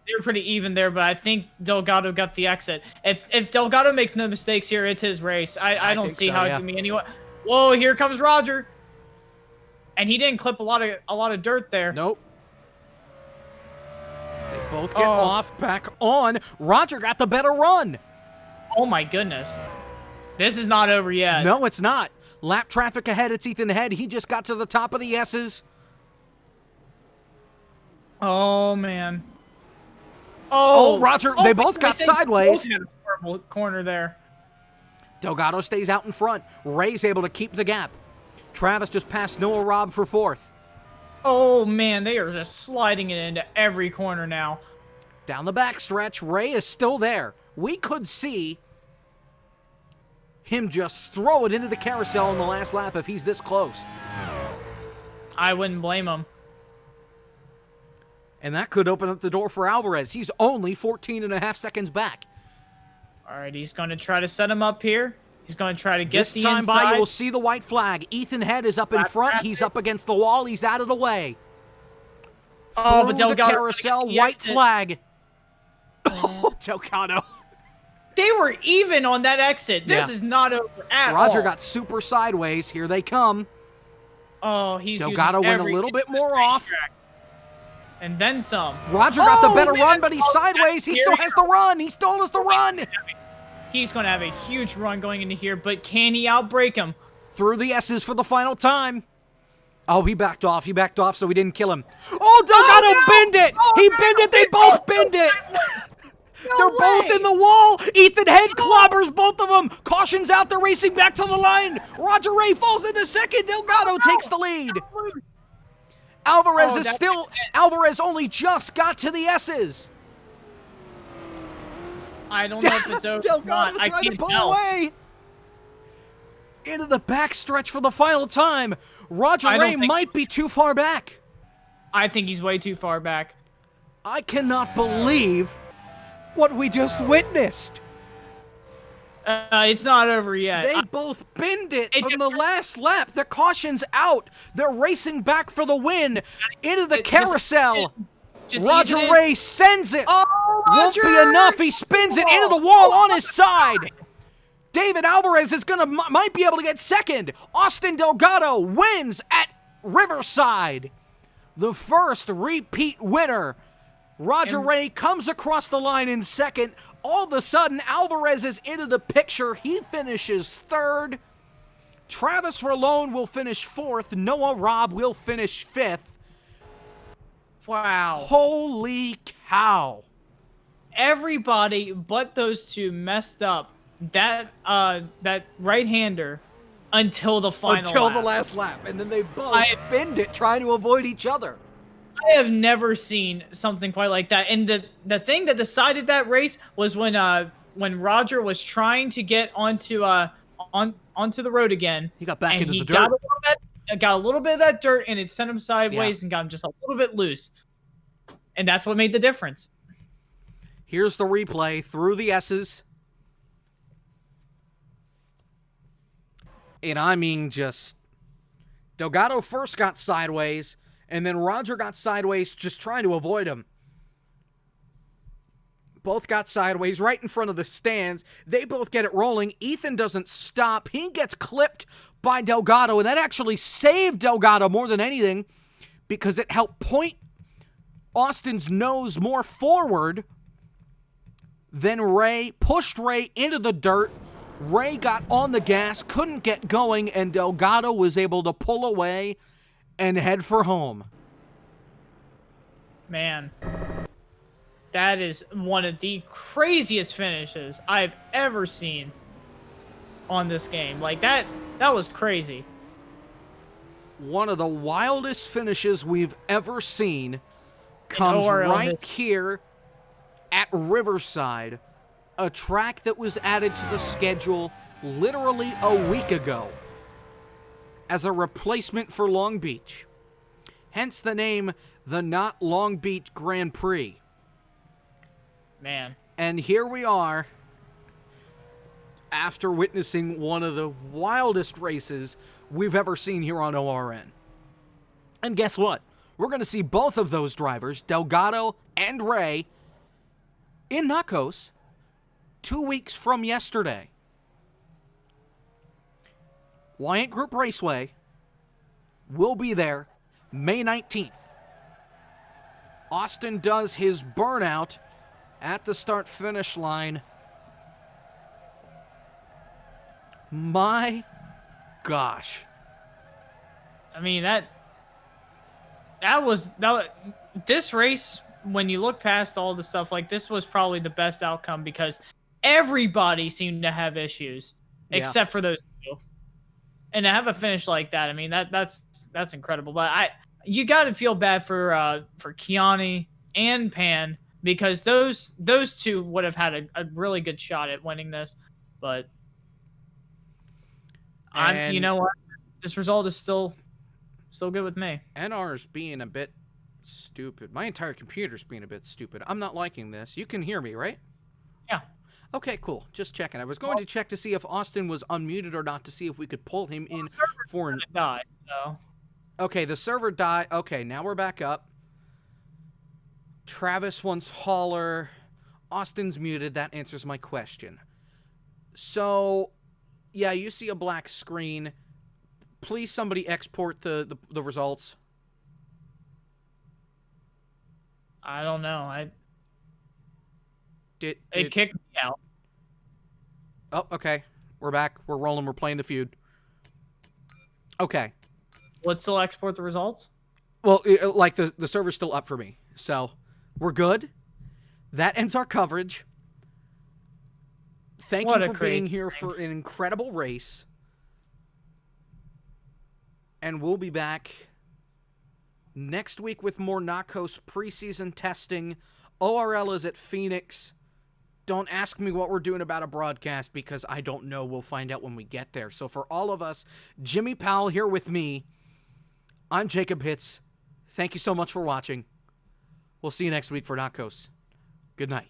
Speaker 5: They were pretty even there, but I think Delgado got the exit. If Delgado makes no mistakes here, it's his race. I don't
Speaker 4: think
Speaker 5: see
Speaker 4: so,
Speaker 5: how
Speaker 4: yeah.
Speaker 5: it can be anyone. Whoa, here comes Roger. And he didn't clip a lot of dirt there.
Speaker 4: Nope. They both get off, back on. Roger got the better run.
Speaker 5: Oh my goodness. This is not over yet.
Speaker 4: No, it's not. Lap traffic ahead. It's Ethan Head. He just got to the top of the S's.
Speaker 5: Oh man.
Speaker 4: Oh, Roger, they both got
Speaker 5: they
Speaker 4: sideways.
Speaker 5: both had a horrible corner there.
Speaker 4: Delgado stays out in front. Ray's able to keep the gap. Travis just passed Noah Robb for 4th.
Speaker 5: Oh man, they are just sliding it into every corner now.
Speaker 4: Down the backstretch, Ray is still there. We could see him just throw it into the carousel in the last lap if he's this close.
Speaker 5: I wouldn't blame him.
Speaker 4: And that could open up the door for Alvarez. He's only 14.5 seconds back.
Speaker 5: All right, he's going to try to set him up here. He's going to try to get
Speaker 4: This
Speaker 5: the
Speaker 4: time
Speaker 5: inside.
Speaker 4: by, you will see the white flag. Ethan Head is up in front. He's up against the wall. He's out of the way.
Speaker 5: Oh, but
Speaker 4: Through the
Speaker 5: Delgado
Speaker 4: carousel,
Speaker 5: the
Speaker 4: white
Speaker 5: exit.
Speaker 4: flag. Oh, Delgado.
Speaker 5: They were even on that exit. This
Speaker 4: Yeah.
Speaker 5: is not over at all.
Speaker 4: Roger got super sideways. Here they come.
Speaker 5: Oh, he's
Speaker 4: Delgado
Speaker 5: using
Speaker 4: went a
Speaker 5: every
Speaker 4: little bit
Speaker 5: inch of
Speaker 4: more
Speaker 5: this
Speaker 4: off.
Speaker 5: racetrack. And then some.
Speaker 4: Roger got the better
Speaker 5: man.
Speaker 4: run, but he's
Speaker 5: Oh,
Speaker 4: sideways. He
Speaker 5: here
Speaker 4: still
Speaker 5: we
Speaker 4: has
Speaker 5: go.
Speaker 4: the run. He still has the run.
Speaker 5: He's going to have a huge run going into here, but can he outbreak him?
Speaker 4: Through the S's for the final time. Oh, he backed off. He backed off so we didn't kill him. Oh, Delgado binned it. He binned it. They both binned it. They're both in the wall. Ethan Head clobbers both of them. Caution's out. They're racing back to the line. Roger Ray falls into second. Delgado takes the lead. Alvarez is still... Alvarez only just got to the S's.
Speaker 5: I don't know if it's over or
Speaker 4: Delgado
Speaker 5: not. I
Speaker 4: trying to
Speaker 5: can't
Speaker 4: pull
Speaker 5: tell.
Speaker 4: away. Into the backstretch for the final time. Roger
Speaker 5: I don't
Speaker 4: Ray
Speaker 5: think-
Speaker 4: might be too far back.
Speaker 5: I think he's way too far back.
Speaker 4: I cannot believe what we just witnessed.
Speaker 5: It's not over yet.
Speaker 4: They both binned it
Speaker 5: It
Speaker 4: on the last lap. The caution's out. They're racing back for the win into the
Speaker 5: Just-
Speaker 4: carousel.
Speaker 5: Just
Speaker 4: Roger
Speaker 5: ease it in.
Speaker 4: Ray sends it.
Speaker 5: Oh,
Speaker 4: Won't be
Speaker 5: Roger!
Speaker 4: enough. He spins it into the wall on his side. David Alvarez is might be able to get second. Austin Delgado wins at Riverside. The first repeat winner. Roger Ray comes across the line in second. All of a sudden, Alvarez is into the picture. He finishes third. Travis Rolone will finish fourth. Noah Robb will finish fifth.
Speaker 5: Wow.
Speaker 4: Holy cow.
Speaker 5: Everybody but those two messed up. That right-hander until the final
Speaker 4: until
Speaker 5: lap.
Speaker 4: the last lap, and then they both
Speaker 5: I-
Speaker 4: bend it trying to avoid each other.
Speaker 5: I have never seen something quite like that. And the thing that decided that race was when Roger was trying to get onto the road again.
Speaker 4: He got back
Speaker 5: and
Speaker 4: into
Speaker 5: he
Speaker 4: the
Speaker 5: got
Speaker 4: dirt.
Speaker 5: got a little bit of that dirt, and it sent him sideways and got him just a little bit loose. And that's what made the difference.
Speaker 4: Here's the replay through the S's. And I mean, just Delgado first got sideways, and then Roger got sideways just trying to avoid him. Both got sideways right in front of the stands. They both get it rolling. Ethan doesn't stop. He gets clipped by Delgado, and that actually saved Delgado more than anything because it helped point Austin's nose more forward. Then Ray pushed Ray into the dirt. Ray got on the gas, couldn't get going, and Delgado was able to pull away and head for home.
Speaker 5: Man, that is one of the craziest finishes I've ever seen on this game. Like, that was crazy.
Speaker 4: One of the wildest finishes we've ever seen comes
Speaker 5: ORL
Speaker 4: right here at Riverside, a track that was added to the schedule literally a week ago as a replacement for Long Beach. Hence the name, the Not Long Beach Grand Prix.
Speaker 5: Man.
Speaker 4: And here we are, after witnessing one of the wildest races we've ever seen here on ORN. And guess what? We're going to see both of those drivers, Delgado and Ray, in Nacos 2 weeks from yesterday. Wyant Group Raceway will be there May 19th. Austin does his burnout at the start-finish line. My gosh.
Speaker 5: I mean, this race, when you look past all the stuff, like, this was probably the best outcome because everybody seemed to have issues except for those two. And to have a finish like that, I mean, that's incredible. But you got to feel bad for Kiani and Pan because those two would have had a really good shot at winning this. But you know what? This result is still good with me.
Speaker 4: NR's being a bit stupid. My entire computer's being a bit stupid. I'm not liking this. You can hear me, right?
Speaker 5: Yeah.
Speaker 4: Okay, cool. Just checking. I was going to check to see if Austin was unmuted or not to see if we could pull him in for an...
Speaker 5: died, so.
Speaker 4: Okay, the server died. Okay, now we're back up. Travis wants Hauler. Austin's muted. That answers my question. So, yeah, you see a black screen. Please, somebody export the results.
Speaker 5: I don't know.
Speaker 4: It
Speaker 5: kicked me out.
Speaker 4: Oh, okay. We're back. We're rolling. We're playing the feud. Okay.
Speaker 5: Let's still export the results?
Speaker 4: Well, like the server's still up for me. So, we're good. That ends our coverage. Thank you for being here for an incredible race. And we'll be back next week with more Nacos preseason testing. ORL is at Phoenix. Don't ask me what we're doing about a broadcast because I don't know. We'll find out when we get there. So for all of us, Jimmy Powell here with me. I'm Jacob Hitz. Thank you so much for watching. We'll see you next week for Nacos. Good night.